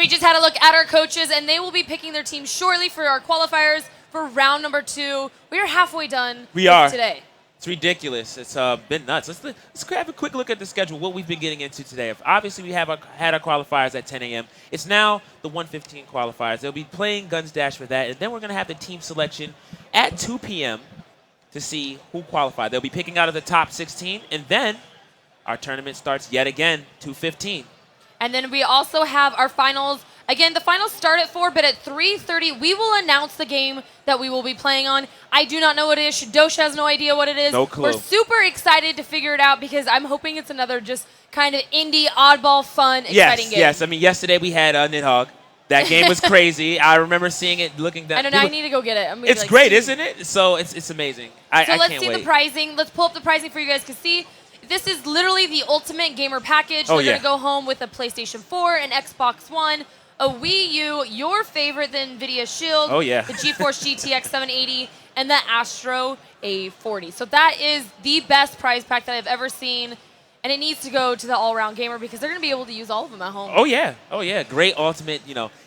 we just had a look at our coaches, and they will be picking their team shortly for our qualifiers for round number 2. We are halfway done today. It's ridiculous. It's been nuts. Let's have a quick look at the schedule, what we've been getting into today. Obviously, we had our qualifiers at 10 a.m. It's now the 1:15 qualifiers. They'll be playing Guns Dash for that, and then we're going to have the team selection at 2 p.m. to see who qualified. They'll be picking out of the top 16, and then our tournament starts yet again, 2:15. And then we also have our finals. Again, the finals start at 4, but at 3:30, we will announce the game that we will be playing on. I do not know what it is. Shadosh has no idea what it is. No clue. We're super excited to figure it out because I'm hoping it's another just kind of indie, oddball, fun, exciting game. Yes. I mean, yesterday we had Nidhogg. That game was crazy. I remember seeing it, looking down. I don't know. I need to go get it. It's great, isn't it? So it's amazing. I can't wait. So let's see the pricing. Let's pull up the pricing for you guys to see. This is literally the ultimate gamer package. They're going to go home with a PlayStation 4, an Xbox One, a Wii U, your favorite, the NVIDIA Shield, the GeForce GTX 780, and the Astro A40. So that is the best prize pack that I've ever seen, and it needs to go to the all-around gamer because they're going to be able to use all of them at home. Oh, yeah. Great ultimate,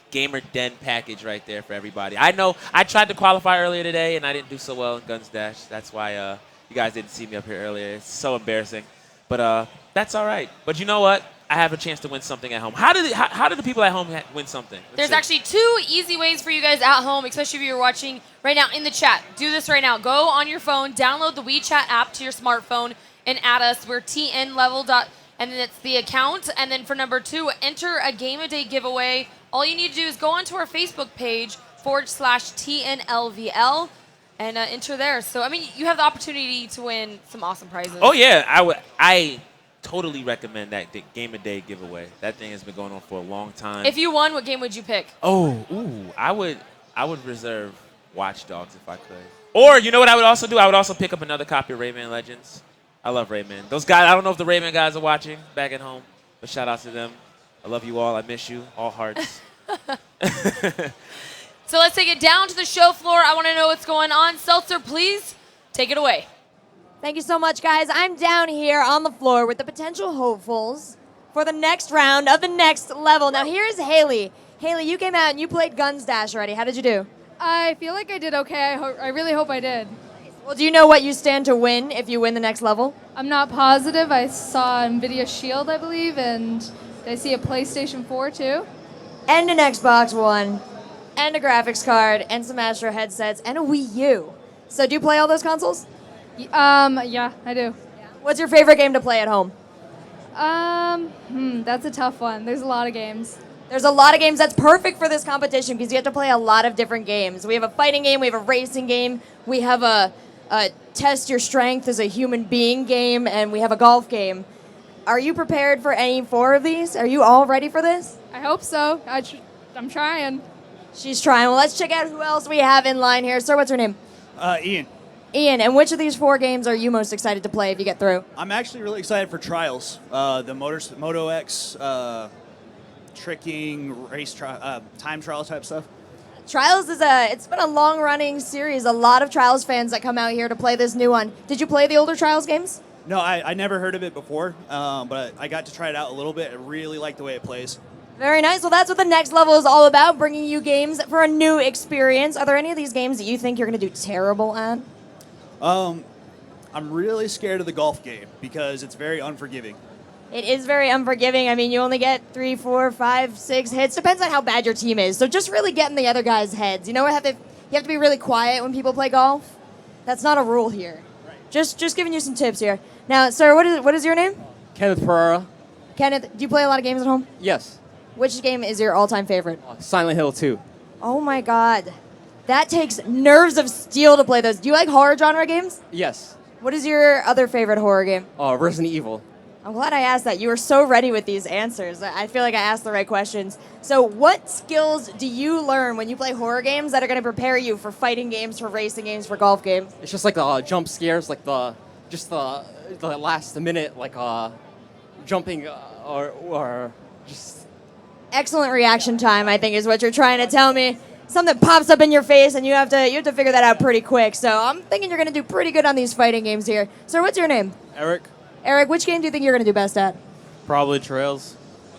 gamer den package right there for everybody. I know I tried to qualify earlier today, and I didn't do so well in Guns Dash. That's why you guys didn't see me up here earlier. It's so embarrassing. But that's all right. But you know what? I have a chance to win something at home. How do the people at home win something? There's actually 2 easy ways for you guys at home, especially if you're watching right now in the chat. Do this right now. Go on your phone, download the WeChat app to your smartphone, and add us. We're TNlevel. And then it's the account. And then for number 2, enter a Game of Day giveaway. All you need to do is go onto our Facebook page, /TNLVL, and enter there. So, I mean, you have the opportunity to win some awesome prizes. Oh, yeah. I totally recommend that Game of Day giveaway. That thing has been going on for a long time. If you won, what game would you pick? I would reserve Watch Dogs if I could. Or, you know what I would also do? I would also pick up another copy of Rayman Legends. I love Rayman. Those guys, I don't know if the Rayman guys are watching back at home, but shout out to them. I love you all. I miss you. All hearts. So let's take it down to the show floor. I want to know what's going on. Seltzer, please take it away. Thank you so much, guys. I'm down here on the floor with the potential hopefuls for the next round of the next level. Now, here's Haley. Haley, you came out and you played Guns Dash already. How did you do? I feel like I did okay. I really hope I did. Well, do you know what you stand to win if you win the next level? I'm not positive. I saw NVIDIA Shield, I believe, and did I see a PlayStation 4 too? And an Xbox One, and a graphics card, and some Astro headsets, and a Wii U. So do you play all those consoles? Yeah, I do. What's your favorite game to play at home? That's a tough one. There's a lot of games. There's a lot of games that's perfect for this competition because you have to play a lot of different games. We have a fighting game, we have a racing game, we have a test your strength as a human being game, and we have a golf game. Are you prepared for any 4 of these? Are you all ready for this? I hope so. I'm trying. She's trying. Well, let's check out who else we have in line here. Sir, what's your name? Ian. Ian, and which of these 4 games are you most excited to play if you get through? I'm actually really excited for Trials. The Moto X, tricking, time trial type stuff. Trials it's been a long-running series. A lot of Trials fans that come out here to play this new one. Did you play the older Trials games? No, I never heard of it before, but I got to try it out a little bit. I really like the way it plays. Very nice. Well, that's what the next level is all about, bringing you games for a new experience. Are there any of these games that you think you're going to do terrible at? I'm really scared of the golf game because it's very unforgiving. It is very unforgiving. I mean, you only get 3, 4, 5, 6 hits. Depends on how bad your team is. So just really get in the other guys' heads. You know what? You have to be really quiet when people play golf. That's not a rule here. Right. Just giving you some tips here. Now, sir, what is your name? Kenneth Pereira. Kenneth, do you play a lot of games at home? Yes. Which game is your all-time favorite? Silent Hill 2. Oh my God. That takes nerves of steel to play those. Do you like horror genre games? Yes. What is your other favorite horror game? Resident Evil. I'm glad I asked that. You were so ready with these answers. I feel like I asked the right questions. So what skills do you learn when you play horror games that are going to prepare you for fighting games, for racing games, for golf games? It's just like the jump scares, like the last minute, like jumping or just... Excellent reaction time, I think, is what you're trying to tell me. Something pops up in your face, and you have to figure that out pretty quick. So I'm thinking you're going to do pretty good on these fighting games here. Sir, what's your name? Eric. Eric, which game do you think you're going to do best at? Probably Trails.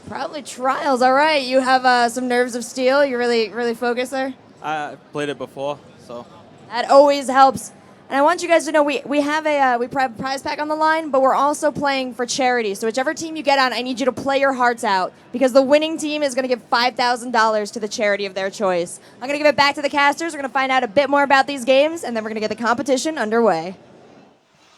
Probably Trials. All right, you have some nerves of steel. You're really focused there. I played it before, so. That always helps. And I want you guys to know we have a prize pack on the line, but we're also playing for charity. So whichever team you get on, I need you to play your hearts out because the winning team is going to give $5,000 to the charity of their choice. I'm going to give it back to the casters. We're going to find out a bit more about these games, and then we're going to get the competition underway.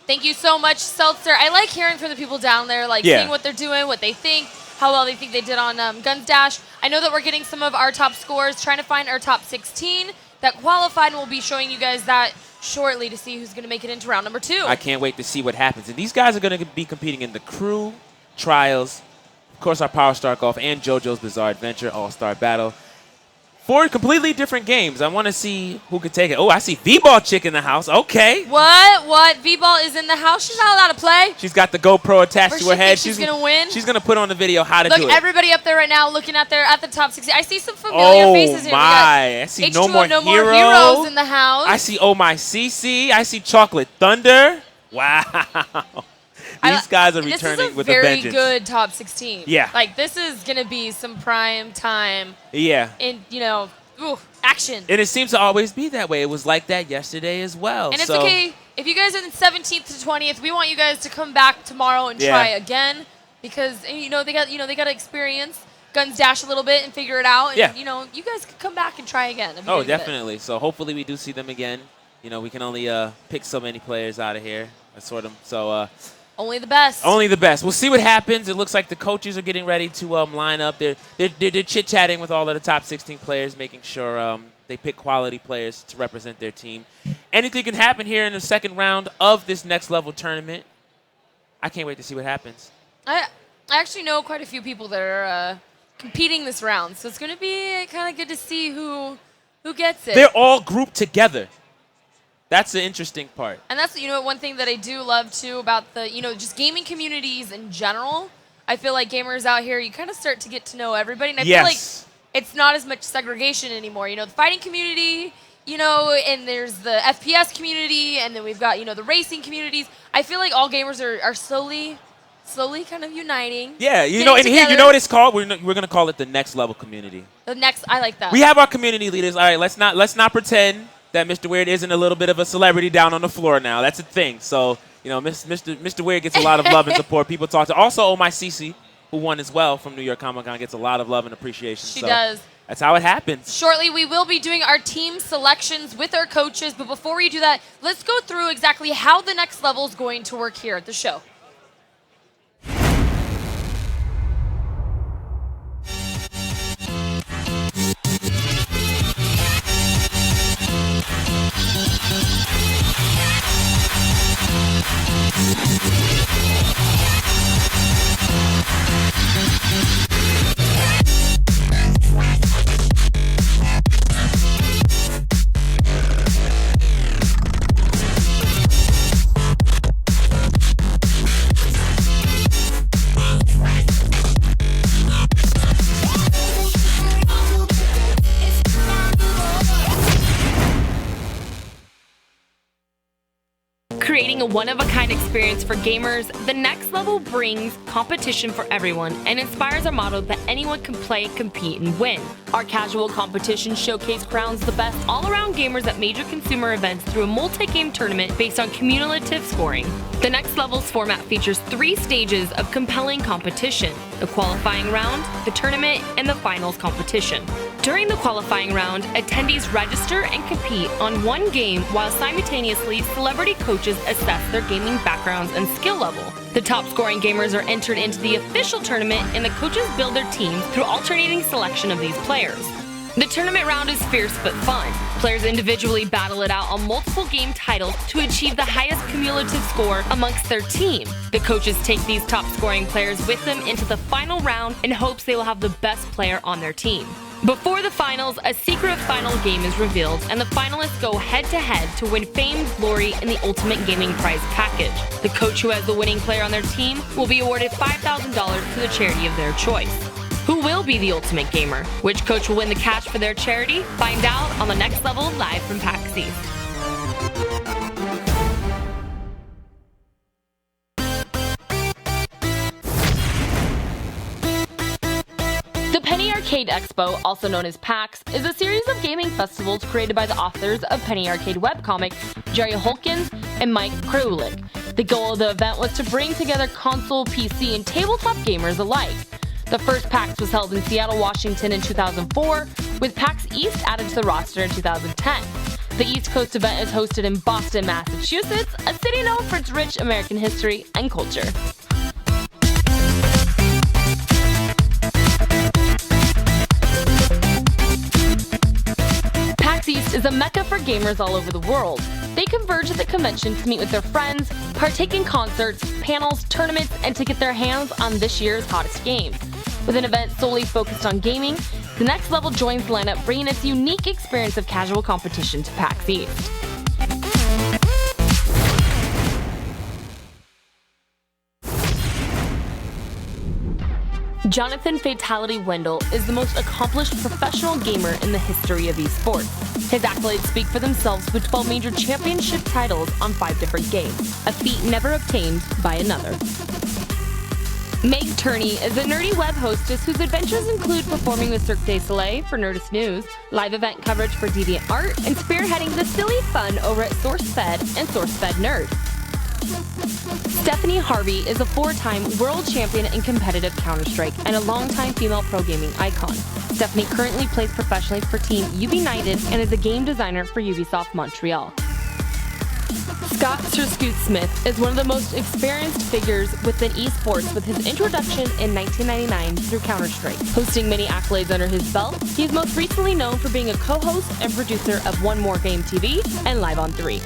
Thank you so much, Seltzer. I like hearing from the people down there, like seeing what they're doing, what they think, how well they think they did on Guns Dash. I know that we're getting some of our top scores, trying to find our top 16 that qualified, and we'll be showing you guys that shortly to see who's going to make it into round number 2. I can't wait to see what happens. And these guys are going to be competing in the crew, trials, of course, our Power Star Golf, and JoJo's Bizarre Adventure All-Star Battle. 4 completely different games. I want to see who could take it. Oh, I see V-Ball Chick in the house. Okay. What? V-Ball is in the house. She's not allowed to play. She's got the GoPro attached to her head. She's going to win. She's going to put on the video how to do it. Look, everybody up there right now looking at the top 60. I see some familiar faces here. Oh, my. I see H2O, No More Heroes in the house. I see Oh My CC. I see Chocolate Thunder. Wow. These guys are returning with a vengeance. This is a very good top 16. Yeah. Like, this is going to be some prime time. Yeah. In, action. And it seems to always be that way. It was like that yesterday as well. And it's okay. If you guys are in 17th to 20th, we want you guys to come back tomorrow and try again because, they got to experience Guns Dash a little bit and figure it out. And, you guys can come back and try again. Oh, definitely. So hopefully we do see them again. We can only pick so many players out of here. Sort them. So only the best. Only the best. We'll see what happens. It looks like the coaches are getting ready to line up. They're chit-chatting with all of the top 16 players, making sure they pick quality players to represent their team. Anything can happen here in the second round of this next level tournament. I can't wait to see what happens. I actually know quite a few people that are competing this round, so it's going to be kind of good to see who gets it. They're all grouped together. That's the interesting part. And that's, one thing that I do love, too, about the, just gaming communities in general. I feel like gamers out here, you kind of start to get to know everybody. And I feel like it's not as much segregation anymore. The fighting community, and there's the FPS community, and then we've got, the racing communities. I feel like all gamers are slowly kind of uniting. Yeah, and here, you know what it's called? We're going to call it the next level community. I like that. We have our community leaders. All right, let's not pretend that Mr. Weird isn't a little bit of a celebrity down on the floor now. That's a thing. So, Mr. Weird gets a lot of love and support. People talk to. Also, Oh My CC, who won as well from New York Comic Con, gets a lot of love and appreciation. She does. That's how it happens. Shortly, we will be doing our team selections with our coaches. But before we do that, let's go through exactly how the next level is going to work here at the show. Creating a one-of-a-kind experience for gamers, the next level brings competition for everyone and inspires our motto that anyone can play, compete, and win. Our casual competition showcase crowns the best all-around gamers at major consumer events through a multi-game tournament based on cumulative scoring. The next level's format features 3 stages of compelling competition: the qualifying round, the tournament, and the finals competition. During the qualifying round, attendees register and compete on one game while simultaneously celebrity coaches assess their gaming backgrounds and skill level. The top scoring gamers are entered into the official tournament and the coaches build their teams through alternating selection of these players. The tournament round is fierce but fun. Players individually battle it out on multiple game titles to achieve the highest cumulative score amongst their team. The coaches take these top scoring players with them into the final round in hopes they will have the best player on their team. Before the finals, a secret final game is revealed, and the finalists go head-to-head to win fame, glory, and the ultimate gaming prize package. The coach who has the winning player on their team will be awarded $5,000 to the charity of their choice. Who will be the ultimate gamer? Which coach will win the cash for their charity? Find out on the next level live from PAX East. The Penny Arcade Expo, also known as PAX, is a series of gaming festivals created by the authors of Penny Arcade webcomic, Jerry Holkins and Mike Kraulik. The goal of the event was to bring together console, PC, and tabletop gamers alike. The first PAX was held in Seattle, Washington in 2004, with PAX East added to the roster in 2010. The East Coast event is hosted in Boston, Massachusetts, a city known for its rich American history and culture. PAX East is a mecca for gamers all over the world. They converge at the convention to meet with their friends, partake in concerts, panels, tournaments, and to get their hands on this year's hottest games. With an event solely focused on gaming, the Next Level joins the lineup, bringing its unique experience of casual competition to PAX East. Jonathan Fatality Wendell is the most accomplished professional gamer in the history of esports. His accolades speak for themselves with 12 major championship titles on 5 different games, a feat never obtained by another. Meg Turney is a nerdy web hostess whose adventures include performing with Cirque du Soleil for Nerdist News, live event coverage for DeviantArt, and spearheading the silly fun over at SourceFed and SourceFed Nerd. Stephanie Harvey is a 4-time world champion in competitive Counter-Strike and a longtime female pro gaming icon. Stephanie currently plays professionally for Team United and is a game designer for Ubisoft Montreal. Scott Sir Smith is one of the most experienced figures within esports with his introduction in 1999 through Counter-Strike. Hosting many accolades under his belt, he is most recently known for being a co-host and producer of One More Game TV and Live on 3.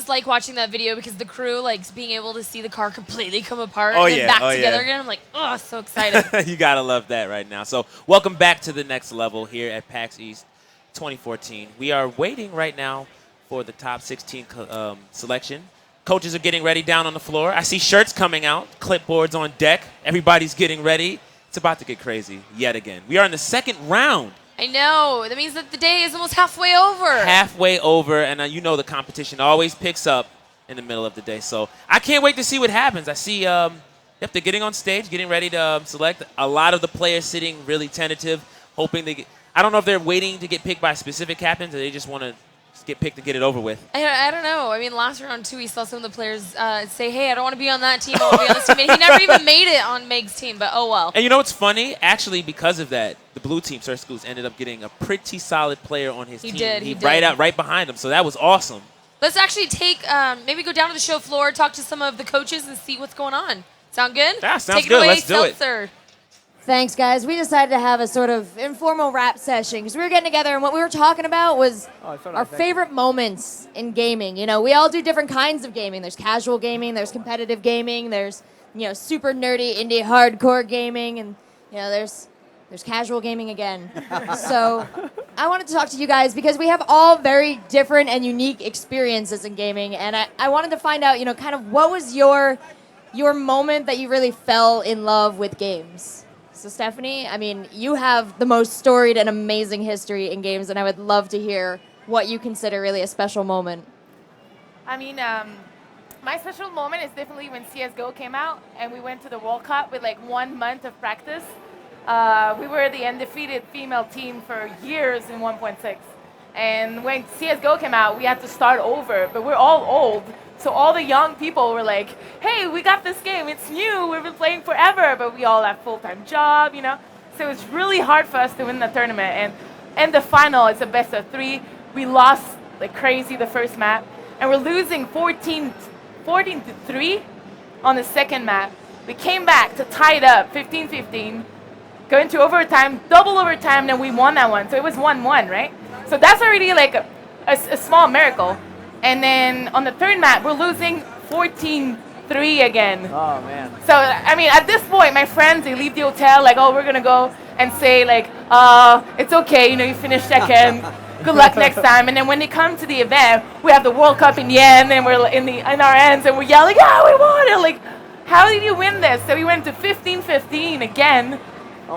just like watching that video because the crew likes being able to see the car completely come apart Oh, and then yeah. back Oh, together yeah. again. I'm like, oh, so excited. You gotta love that right now. So welcome back to the next level here at PAX East 2014. We are waiting right now for the top 16 selection. Coaches are getting ready down on the floor. I see shirts coming out, clipboards on deck. Everybody's getting ready. It's about to get crazy yet again. We are in the second round. I know. That means that the day is almost halfway over. Halfway over, and you know the competition always picks up in the middle of the day. So I can't wait to see what happens. I see they're getting on stage, getting ready to select. A lot of the players sitting really tentative, hoping they get. I don't know if they're waiting to get picked by specific captains or they just want to get picked to get it over with. I don't know. I mean, last round, too, we saw some of the players say, hey, I don't want to be on that team. I want to be on this team. And he never even made it on Meg's team, but oh well. And you know what's funny? Actually, because of that, the blue team, Sir Scoots, ended up getting a pretty solid player on his team. He did. Right behind him. So that was awesome. Let's actually maybe go down to the show floor, talk to some of the coaches and see what's going on. Sound good? Yeah, sounds Take good. it away, Let's do it. Seltzer. Thanks, guys. We decided to have a sort of informal rap session because we were getting together and what we were talking about was our favorite moments in gaming. You know, we all do different kinds of gaming. There's casual gaming, there's competitive gaming, there's, you know, super nerdy indie hardcore gaming, and, you know, there's casual gaming again. So I wanted to talk to you guys because we have all very different and unique experiences in gaming, and I wanted to find out, you know, kind of what was your moment that you really fell in love with games. So, Stephanie, I mean, you have the most storied and amazing history in games, and I would love to hear what you consider really a special moment. I mean, my special moment is definitely when CSGO came out, and we went to the World Cup with like 1 month of practice. We were the undefeated female team for years in 1.6. And when CSGO came out, we had to start over, but we're all old. So all the young people were like, hey, we got this game, it's new, we've been playing forever, but we all have full-time job, you know? So it's really hard for us to win the tournament. And the final, it's a best of 3. We lost like crazy the first map, and we're losing 14-3 on the second map. We came back to tie it up, 15-15, go into overtime, double overtime, then we won that one. So it was 1-1, right? So that's already like a small miracle. And then on the third map, we're losing 14-3 again. Oh, man. So, I mean, at this point, my friends, they leave the hotel, like, oh, we're going to go and say, like, it's okay, you know, you finished second. Good luck next time. And then when they come to the event, we have the World Cup in the end, and we're in our ends, and we're yelling, yeah, we won it. Like, how did you win this? So we went to 15-15 again.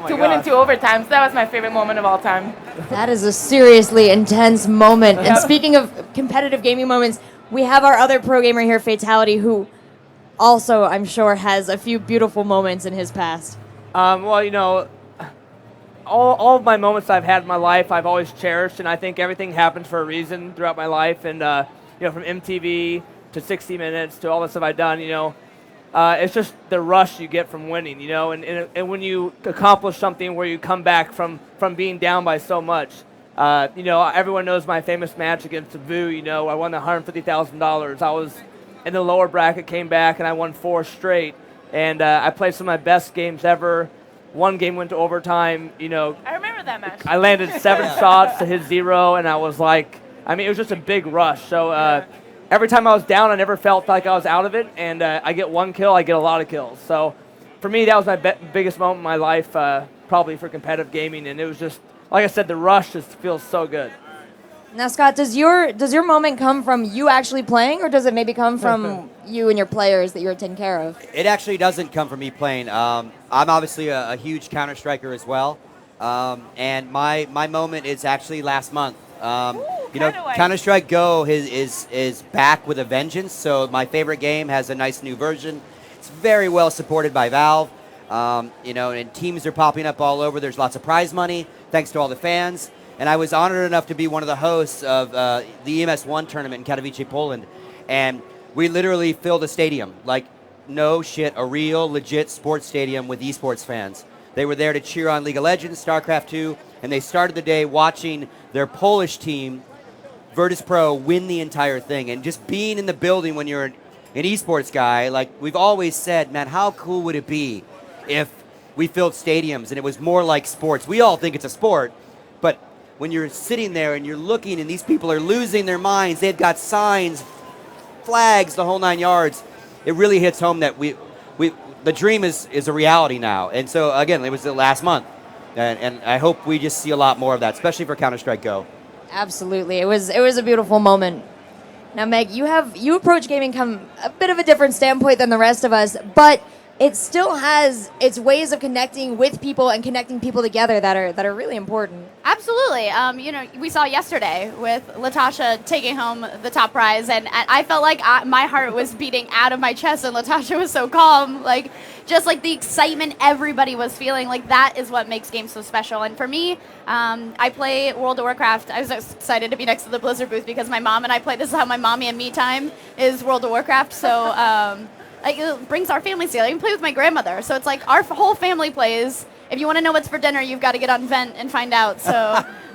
To win into overtime. So that was my favorite moment of all time. That is a seriously intense moment. And speaking of competitive gaming moments, we have our other pro gamer here, Fatality, who also, I'm sure, has a few beautiful moments in his past. Well, you know, all of my moments I've had in my life, I've always cherished, and I think everything happens for a reason throughout my life. And, you know, from MTV to 60 Minutes to all the stuff I've done, you know, it's just the rush you get from winning, you know, and when you accomplish something where you come back from being down by so much. You know, everyone knows my famous match against Vu, you know, I won the $150,000. I was in the lower bracket, came back, and I won 4 straight. And I played some of my best games ever. One game went to overtime, you know. I remember that match. I landed 7 shots to hit 0, and I was like, I mean, it was just a big rush. So, every time I was down, I never felt like I was out of it, and I get 1 kill, I get a lot of kills. So for me, that was my biggest moment in my life, probably for competitive gaming, and it was just, like I said, the rush just feels so good. Now, Scott, does your moment come from you actually playing, or does it maybe come from you and your players that you're taking care of? It actually doesn't come from me playing. I'm obviously a huge Counter-Striker as well, and my moment is actually last month. You know, Counter-Strike Go is back with a vengeance, so my favorite game has a nice new version. It's very well supported by Valve, you know, and teams are popping up all over. There's lots of prize money, thanks to all the fans. And I was honored enough to be one of the hosts of the EMS1 tournament in Katowice, Poland. And we literally filled a stadium, like no shit, a real legit sports stadium with esports fans. They were there to cheer on League of Legends, StarCraft 2, and they started the day watching their Polish team, Virtus Pro, win the entire thing. And just being in the building when you're an esports guy, like we've always said, man, how cool would it be if we filled stadiums and it was more like sports? We all think it's a sport, but when you're sitting there and you're looking and these people are losing their minds, they've got signs flags, the whole 9 yards. It really hits home that the dream is a reality now. And so, again, it was the last month. And I hope we just see a lot more of that, especially for Counter-Strike Go. Absolutely. It was a beautiful moment. Now, Meg, you approach gaming from a bit of a different standpoint than the rest of us, but it still has its ways of connecting with people and connecting people together that are really important. Absolutely. We saw yesterday with Latasha taking home the top prize, and I felt like my heart was beating out of my chest, and Latasha was so calm. Like, just like the excitement everybody was feeling, like that is what makes games so special. And for me, I play World of Warcraft. I was excited to be next to the Blizzard booth because my mom and I play. This is how my mommy and me time is World of Warcraft. So. It brings our families together. I can play with my grandmother, so it's like our whole family plays. If you want to know what's for dinner, you've got to get on Vent and find out. So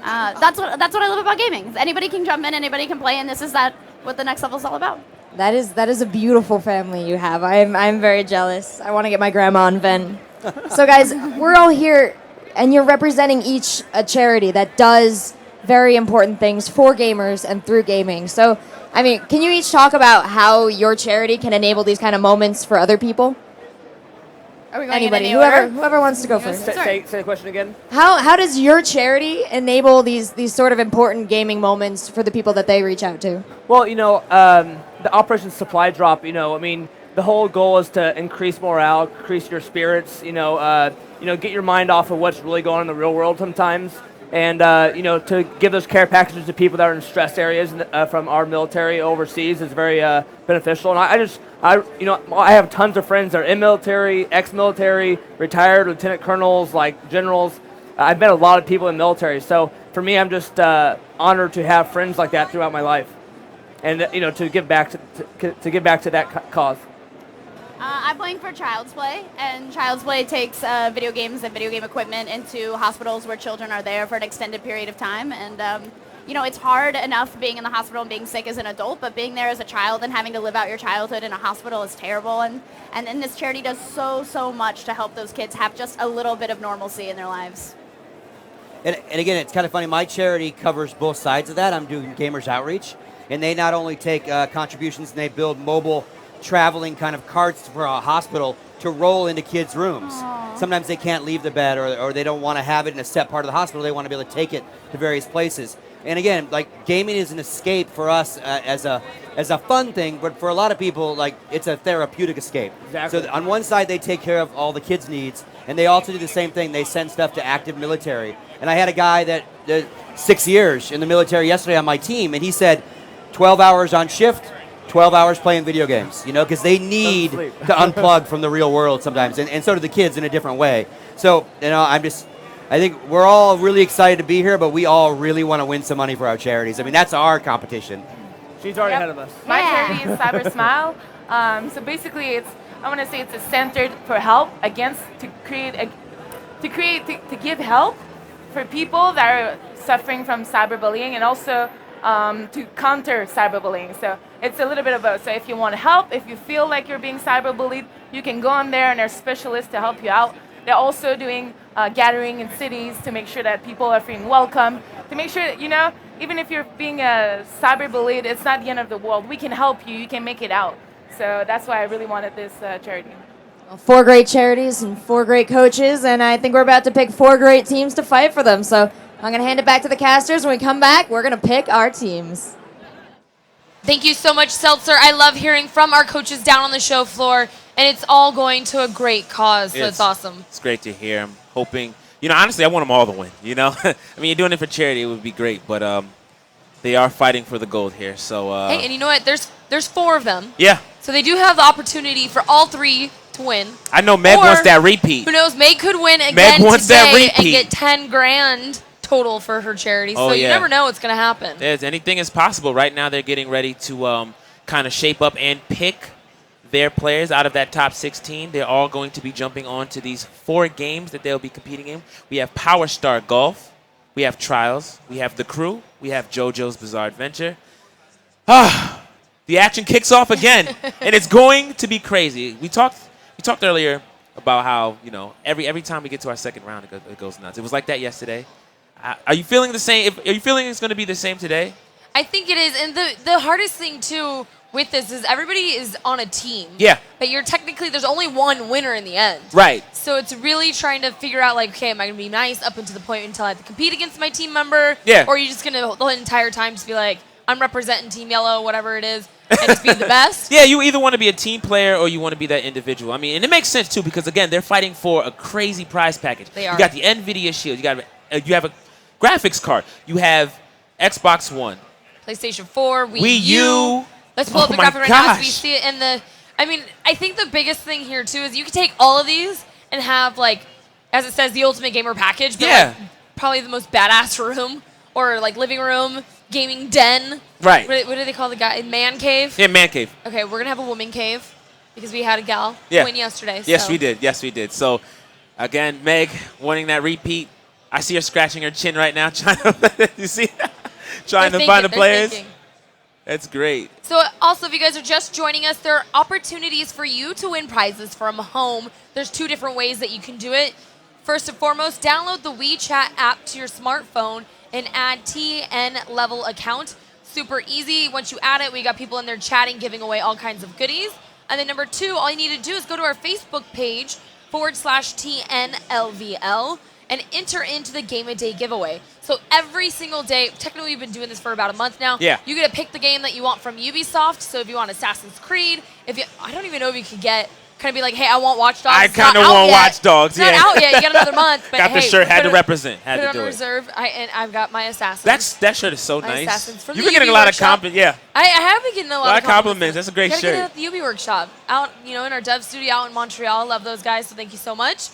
that's what I love about gaming. Anybody can jump in, anybody can play, and this is what the next level is all about. That is a beautiful family you have. I'm very jealous. I want to get my grandma on Vent. So guys, we're all here, and you're representing each a charity that does very important things for gamers and through gaming. So, I mean, can you each talk about how your charity can enable these kind of moments for other people? Are we going Anybody, in any order? whoever wants to go first. Say the question again. How does your charity enable these sort of important gaming moments for the people that they reach out to? Well, the Operation Supply Drop, the whole goal is to increase morale, increase your spirits, get your mind off of what's really going on in the real world sometimes. And, to give those care packages to people that are in stress areas from our military overseas is very beneficial. And I have tons of friends that are in military, ex-military, retired lieutenant colonels, like generals. I've met a lot of people in military. So for me, I'm just honored to have friends like that throughout my life, and to give back to that cause. I'm playing for Child's Play, and Child's Play takes video games and video game equipment into hospitals where children are there for an extended period of time. And, it's hard enough being in the hospital and being sick as an adult, but being there as a child and having to live out your childhood in a hospital is terrible. And this charity does so much to help those kids have just a little bit of normalcy in their lives. And again, it's kind of funny. My charity covers both sides of that. I'm doing Gamers Outreach, and they not only take contributions, and they build mobile traveling kind of carts for a hospital to roll into kids' rooms. Aww. Sometimes they can't leave the bed, or they don't want to have it in a set part of the hospital. They want to be able to take it to various places. And again, like, gaming is an escape for us as a fun thing, but for a lot of people, like, it's a therapeutic escape. Exactly. So on one side, they take care of all the kids' needs, and they also do the same thing. They send stuff to active military. And I had a guy that 6 years in the military yesterday on my team, and he said 12 hours on shift, 12 hours playing video games, because they need to unplug from the real world sometimes, and so do the kids in a different way. So, I think we're all really excited to be here, but we all really want to win some money for our charities. I mean, that's our competition. She's already ahead of us. My charity is Cyber Smile. So basically, it's a center for help to give help for people that are suffering from cyberbullying, and also to counter cyberbullying. So it's a little bit of both. So if you want help, if you feel like you're being cyberbullied, you can go on there, and there's specialists to help you out. They're also doing gathering in cities to make sure that people are feeling welcome, to make sure that, even if you're being cyberbullied, it's not the end of the world. We can help you. You can make it out. So that's why I really wanted this charity. Well, 4 great charities and 4 great coaches, and I think we're about to pick 4 great teams to fight for them. So I'm going to hand it back to the casters. When we come back, we're going to pick our teams. Thank you so much, Seltzer. I love hearing from our coaches down on the show floor, and it's all going to a great cause, so it's awesome. It's great to hear. I'm hoping, honestly, I want them all to win, I mean, you're doing it for charity, it would be great, but they are fighting for the gold here, so. Hey, and you know what? There's 4 of them. Yeah. So they do have the opportunity for all 3 to win. I know Meg wants that repeat. Who knows? Meg could win again Meg wants today that repeat. and get 10 grand total for her charity. So you never know what's going to happen. Anything is possible. Right now they're getting ready to kind of shape up and pick their players out of that top 16. They're all going to be jumping on to these 4 games that they'll be competing in. We have Power Star Golf. We have Trials. We have The Crew. We have JoJo's Bizarre Adventure. The action kicks off again, and it's going to be crazy. We talked earlier about how, every time we get to our second round, it goes nuts. It was like that yesterday. Are you feeling the same? Are you feeling it's going to be the same today? I think it is. And the hardest thing, too, with this is everybody is on a team. Yeah. But there's only one winner in the end. Right. So it's really trying to figure out, like, okay, am I going to be nice up until the point until I have to compete against my team member? Yeah. Or are you just going to, the entire time, just be like, I'm representing Team Yellow, whatever it is, and just be the best? Yeah, you either want to be a team player or you want to be that individual. I mean, and it makes sense, too, because, again, they're fighting for a crazy prize package. They are. You got the NVIDIA Shield. You have a graphics card. You have Xbox One. PlayStation 4, Wii U. Let's pull up the graphic right now as we see it. And I think the biggest thing here, too, is you can take all of these and have, like, as it says, the Ultimate Gamer Package, but, like, probably the most badass room or, like, living room, gaming den. Right. What do they call the guy? Man cave? Yeah, man cave. Okay, we're going to have a woman cave because we had a gal win yesterday. Yes, so. we did. Yes, we did. So, again, Meg wanting that repeat. I see her scratching her chin right now, trying to, you see, trying to find the players. Thinking. That's great. So also, if you guys are just joining us, there are opportunities for you to win prizes from home. There's 2 different ways that you can do it. First and foremost, download the WeChat app to your smartphone and add TN level account. Super easy. Once you add it, we got people in there chatting, giving away all kinds of goodies. And then number 2, all you need to do is go to our Facebook page /TNLVL and enter into the Game of Day giveaway. So every single day, technically we've been doing this for about a month now. Yeah. You get to pick the game that you want from Ubisoft. So if you want Assassin's Creed, I don't even know if you could get, kind of be like, hey, I want Watch Dogs. I kind of want Watch Dogs. It's not out yet. You got another month. But got the hey, shirt. Had to represent. Had put to it do on it. reserve. And I've got my Assassins. That shirt is so My nice. Assassins from You've the been getting UB a lot Workshop. of compliments. Yeah. I have been getting a lot of compliments. That's a great Gotta shirt. Get it at the UB Workshop out, in our dev studio out in Montreal. Love those guys. So thank you so much.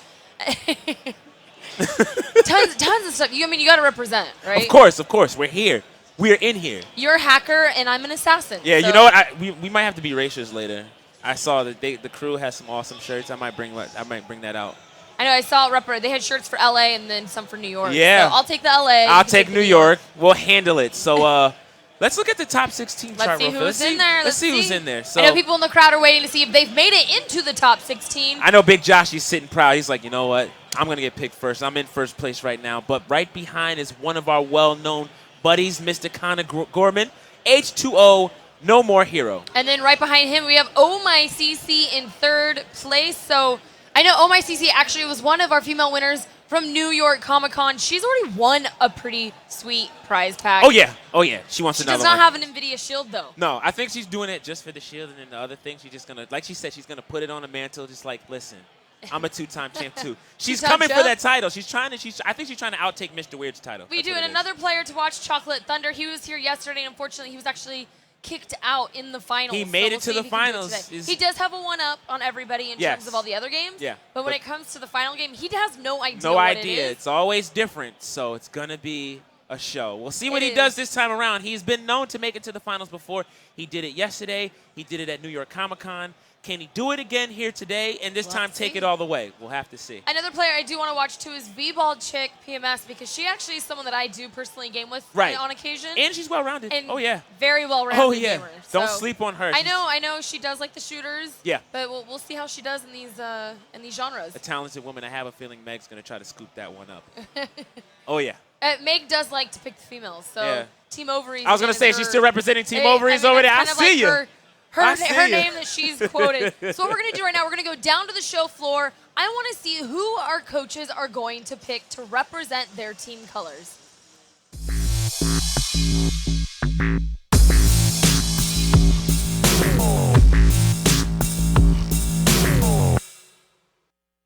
tons of stuff. You got to represent, right? Of course. We're here. We're in here. You're a hacker and I'm an assassin. Yeah, so. you know what? We might have to be racers later. I saw that the crew has some awesome shirts. I might bring that out. I know. I saw it. They had shirts for LA and then some for New York. Yeah. So I'll take the LA. I'll take New York. We'll handle it. So let's look at the top 16 chart. Let's see who's in there. Let's see who's in there. So I know people in the crowd are waiting to see if they've made it into the top 16. I know Big Josh. He's sitting proud. He's like, you know what? I'm gonna get picked first. I'm in first place right now. But right behind is one of our well-known buddies, Mr. Connor Gorman, H2O. No more hero. And then right behind him, we have Oh My CC in 3rd place. So I know Oh My CC actually was one of our female winners from New York Comic Con. She's already won a pretty sweet prize pack. Oh yeah. She wants another one. She does not have an NVIDIA Shield though. No, I think she's doing it just for the shield, and then the other thing, she's just gonna, like she said, she's gonna put it on a mantle, just like, listen, I'm a 2-time champ too. She's coming for that title. I think she's trying to outtake Mr. Weird's title. We do, and another player to watch, Chocolate Thunder. He was here yesterday, and unfortunately, he was actually kicked out in the finals. He made it to the finals. He does have a 1-up on everybody in terms of all the other games. Yeah. But when it comes to the final game, he has no idea. No what idea. It is. It's always different, so it's gonna be a show. We'll see what he is. does this time around. He's been known to make it to the finals before. He did it yesterday. He did it at New York Comic Con. Can he do it again here today and this time take it all the way? We'll have to see. Another player I do want to watch too is V-Ball Chick PMS because she actually is someone that I do personally game with on occasion. And she's well-rounded. And oh, yeah. Very well-rounded gamer. Don't So sleep on her. I know she does like the shooters. Yeah. But we'll see how she does in these genres. A talented woman. I have a feeling Meg's going to try to scoop that one up. Oh, yeah. Meg does like to pick the females. So Team Ovaries. I was going to say, she's still representing Team Ovaries over there. I see you. Her name that she's quoted. So what we're going to do right now, we're going to go down to the show floor. I want to see who our coaches are going to pick to represent their team colors.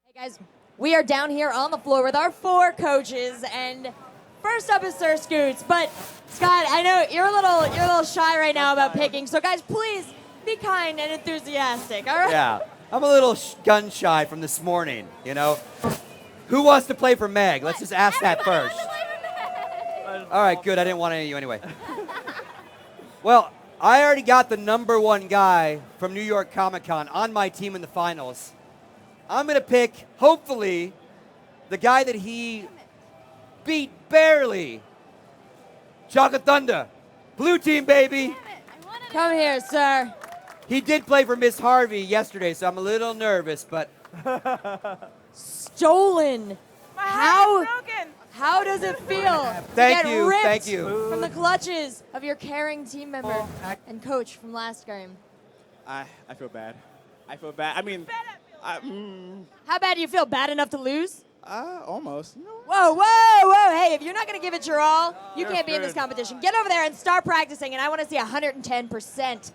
Hey guys, we are down here on the floor with our 4 coaches, and first up is Sir Scoots. But Scott, I know you're a little shy right now about picking. So guys, please be kind and enthusiastic, all right? Yeah, I'm a little gun shy from this morning, Who wants to play for Meg? Let's just ask that first. All right, good. I didn't want any of you anyway. Well, I already got the #1 guy from New York Comic Con on my team in the finals. I'm going to pick, hopefully, the guy that he beat barely. Chocolate Thunder. Blue team, baby. Come here, sir. He did play for Miss Harvey yesterday, so I'm a little nervous, but... Stolen. How does it feel Thank to get you, ripped thank you. from the clutches of your caring team member and coach from last game? I feel bad. I feel bad. I mean, How bad do you feel? Bad enough to lose? almost. Whoa, whoa, whoa. Hey, if you're not going to give it your all, you can't be in this competition. Get over there and start practicing, and I want to see 110%.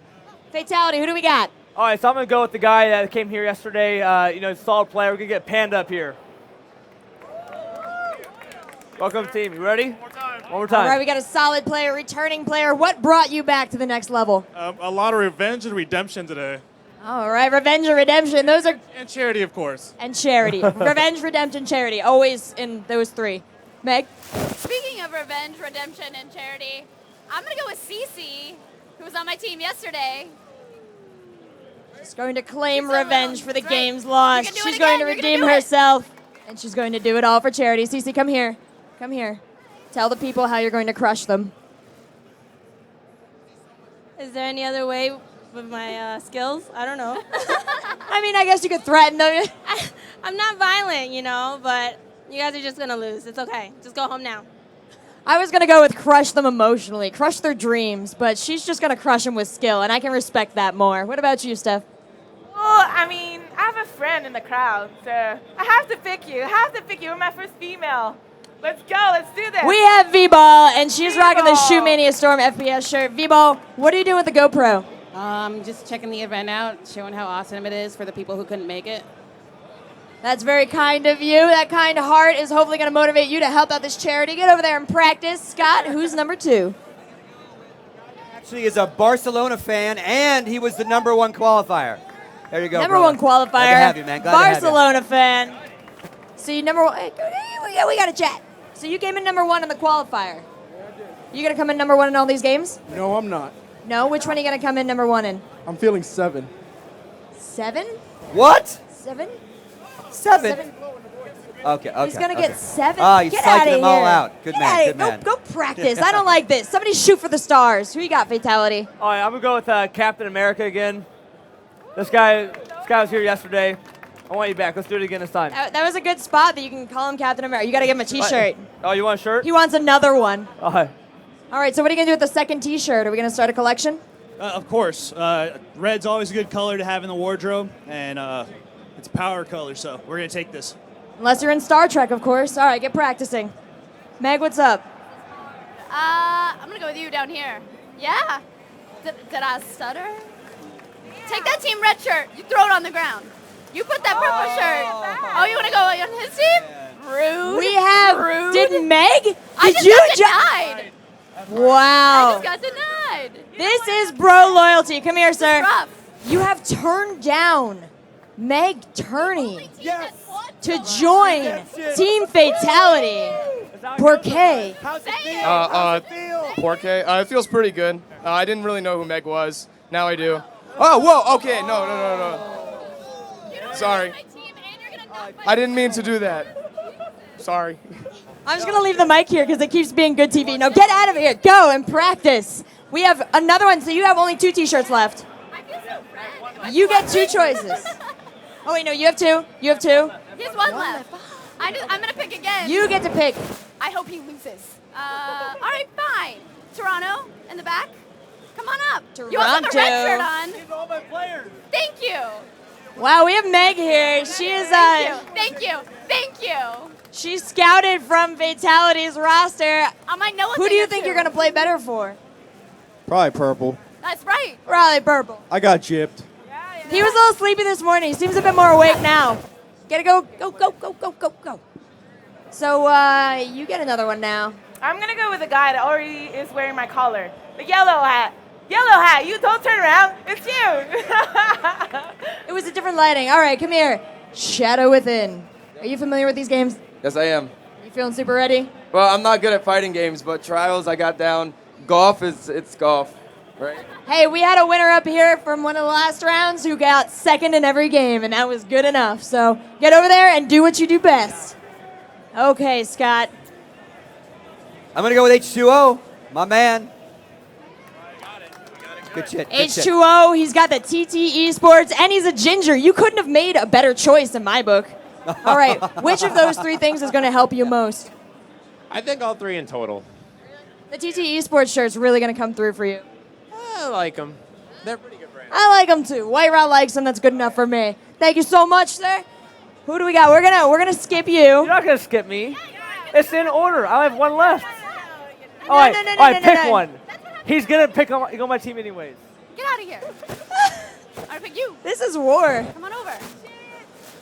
Fatality, who do we got? All right, so I'm going to go with the guy that came here yesterday. Solid player. We're going to get Panda up here. Welcome, team. You ready? One more time. All right, we got a solid player, returning player. What brought you back to the next level? A lot of revenge and redemption today. All right, revenge and redemption. Those are... And charity, of course. And charity. Revenge, redemption, charity. Always in those three. Meg? Speaking of revenge, redemption, and charity, I'm going to go with Cece, who was on my team yesterday. She's going to claim She's revenge for the right. games lost. You can do it She's going to again. You're gonna redeem do it. herself. And she's going to do it all for charity. Cece, come here. Come here. Tell the people how you're going to crush them. Is there any other way with my skills? I don't know. I mean, I guess you could threaten them. I'm not violent, but you guys are just going to lose. It's okay. Just go home now. I was going to go with crush them emotionally, crush their dreams, but she's just going to crush them with skill, and I can respect that more. What about you, Steph? Well, I mean, I have a friend in the crowd, so I have to pick you. You're my first female. Let's go. Let's do this. We have V-Ball, and she's rocking the Shoe Mania Storm FPS shirt. V-Ball, what are you doing with the GoPro? Just checking the event out, showing how awesome it is for the people who couldn't make it. That's very kind of you. That kind heart is hopefully going to motivate you to help out this charity. Get over there and practice. Scott, who's number 2? Actually is a Barcelona fan, and he was the #1 qualifier. There you go, Number 1 qualifier. Glad to have you, man. Glad to have you. Barcelona fan. So you number 1. Hey, we got a chat. So you came in number 1 in the qualifier. You going to come in number 1 in all these games? No, I'm not. No? Which one are you going to come in number 1 in? I'm feeling 7. 7? What? 7? 7? Okay. He's going to get 7? You Get psyched out of them all here. out. Good Get man, outta good here. man. Go practice. I don't like this. Somebody shoot for the stars. Who you got, Fatality? All right, I'm going to go with Captain America again. This guy was here yesterday. I want you back. Let's do it again this time. That was a good spot that you can call him Captain America. You got to give him a T-shirt. Oh, you want a shirt? He wants another one. All right. All right, so what are you going to do with the second T-shirt? Are we going to start a collection? Of course. Red's always a good color to have in the wardrobe, and it's a power color, so we're going to take this. Unless you're in Star Trek, of course. All right, get practicing. Meg, what's up? I'm going to go with you down here. Yeah. Did I stutter? Take that team red shirt. You throw it on the ground. You put that purple shirt. Oh, you want to go on his team? Rude. We have. Rude. Did Meg? I Did just you got denied. Wow. I just got denied. This is bro loyalty. Come here, sir. rough. You have turned down Meg Turney to join Team Fatality. Porque. Porque? It feels pretty good. I didn't really know who Meg was. Now I do. Oh, whoa, okay, no. Sorry. I didn't mean to do that. Sorry. I'm just going to leave the mic here because it keeps being good TV. No, get out of here. Go and practice. We have another one, so you have only 2 T-shirts left. You get 2 choices. Oh, wait, no, you have 2. You have 2. He has one left. I'm going to pick again. You get to pick. I hope he loses. All right, fine. Toronto in the back. Come on up. You also have a red shirt on. These are all my players. Thank you. Wow, we have Meg here. She is Thank you. She's scouted from Fatality's roster. I might know a Who thing do you or think two. you're going to play better for? Probably purple. That's right. Probably purple. I got gypped. He was a little sleepy this morning. He seems a bit more awake now. Gotta go. So, you get another one now. I'm going to go with the guy that already is wearing my collar. The yellow hat. Yellow hat, you don't turn around. It's you. It was a different lighting. All right, come here. Shadow Within. Are you familiar with these games? Yes, I am. You feeling super ready? Well, I'm not good at fighting games, but trials I got down. Golf it's golf, right? Hey, we had a winner up here from one of the last rounds who got second in every game, and that was good enough. So get over there and do what you do best. Okay, Scott. I'm going to go with H2O, my man. Good shit. H2O, he's got the TT Esports, and he's a ginger. You couldn't have made a better choice in my book. All right, which of those 3 things is going to help you most? I think all 3 in total. The TT Esports shirt's really going to come through for you. I like them. They're pretty good brands. I like them too. White Rod likes them. That's good enough for me. Thank you so much, sir. Who do we got? We're gonna skip you. You're not gonna skip me. It's in order. I have one left. All right, pick one. He's gonna pick on my team anyways. Get out of here. I'm gonna pick you. This is war. Come on over.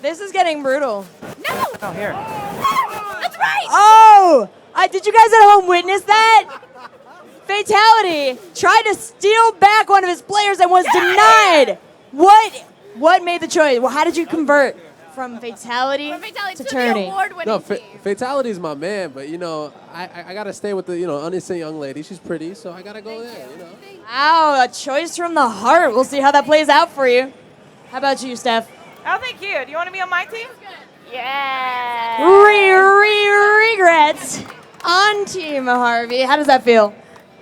This is getting brutal. No. Oh, here. That's right. Oh! Did you guys at home witness that? Fatality tried to steal back one of his players and was denied. What made the choice? Well, how did you convert from Fatality to Tourney? No, Fatality is my man, but you know, I gotta stay with the innocent young lady. She's pretty, so I gotta go there. You know. Wow, a choice from the heart. We'll see how that plays out for you. How about you, Steph? Oh, thank you. Do you want to be on my team? Yeah. Regrets on Team Harvey. How does that feel?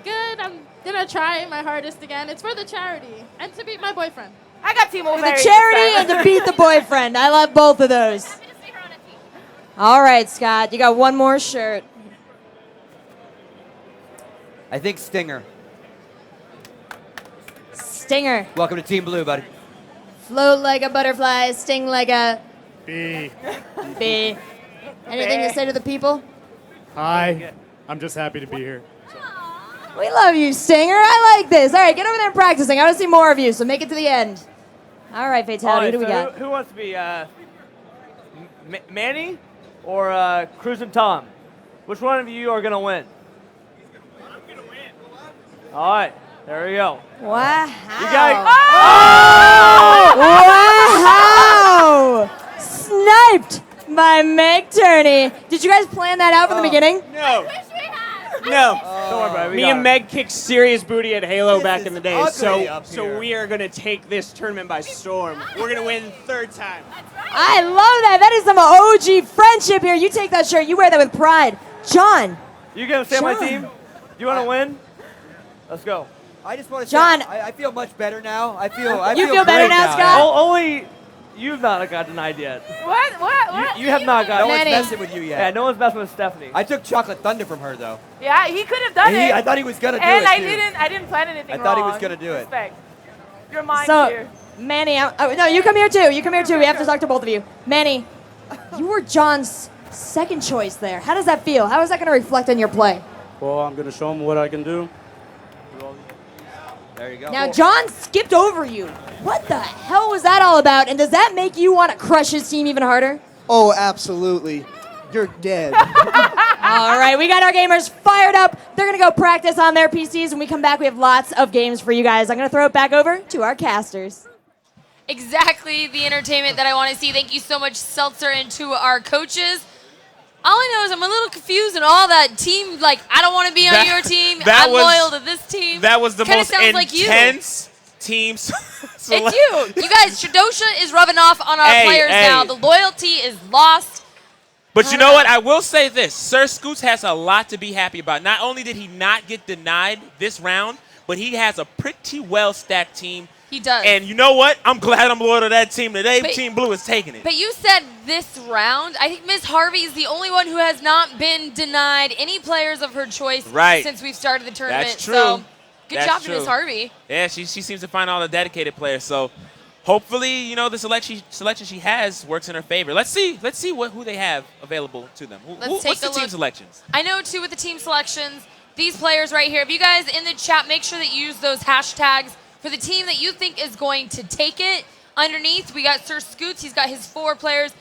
Good. I'm gonna try my hardest again. It's for the charity and to beat my boyfriend. I got Team over The charity and to beat the boyfriend. I love both of those. All right, Scott, you got one more shirt. I think Stinger. Stinger. Welcome to Team Blue, buddy. Float like a butterfly, sting like a B. bee. Anything to say to the people? Hi. I'm just happy to be here. We love you, Stinger. I like this. All right, get over there and practicing. I want to see more of you, so make it to the end. All right, Fatality, who do we got? Who wants to be Manny or Cruisin' Tom? Which one of you are going to win? I'm going to win. All right, there we go. Wow. You guys. Oh! Wow! Sniped by Meg Turney. Did you guys plan that out from the beginning? No. No. Don't worry about it. Me and Meg kicked serious booty at Halo back in the day, ugly so up here. we are gonna take this tournament by storm. We're gonna win third time. I love that. That is some OG friendship here. You take that shirt. You wear that with pride. John. You going to stay on my John. team? You want to win? Let's go. I just want to John. say, I feel much better now. I feel better great now, Scott? Only you've not got denied yet. What? You have not got No one's Manny. messing with you yet. Yeah, no one's messing with Stephanie. I took Chocolate Thunder from her, though. Yeah, he could have done And it. I thought he was gonna do and it, I too. didn't plan anything I wrong. thought he was gonna do it. Respect. You're mine So, here. Manny, no, you come here too. You come here too. We have to talk to both of you. Manny, you were John's second choice there. How does that feel? How is that going to reflect on your play? Well, I'm gonna show him what I can do. There you go. Now, John skipped over you. What the hell was that all about? And does that make you want to crush his team even harder? Oh, absolutely. You're dead. All right, we got our gamers fired up. They're going to go practice on their PCs. When we come back, we have lots of games for you guys. I'm going to throw it back over to our casters. Exactly the entertainment that I want to see. Thank you so much, Seltzer, and to our coaches. All I know is I'm a little confused in all that team. Like, I don't want to be on your team. I'm loyal to this team. That was the Kinda most sounds like you. intense team. It's you. You guys, Shadosha is rubbing off on our players now. The loyalty is lost. But you know what? I will say this. Sir Scoots has a lot to be happy about. Not only did he not get denied this round, but he has a pretty well-stacked team. He does. And you know what? I'm glad I'm loyal to that team today. But- Team Blue is taking it. But you said this round. I think Miss Harvey is the only one who has not been denied any players of her choice since we've started the tournament. That's true. So good That's job to true. Miss Harvey. Yeah, she seems to find all the dedicated players. So hopefully, you know, the selection she has works in her favor. Let's see who they have available to them. Let's take What's the a team look. selections? I know, too, with the team selections, these players right here, if you guys in the chat, make sure that you use those hashtags for the team that you think is going to take it. Underneath, we got Sir Scoots. He's got his 4 players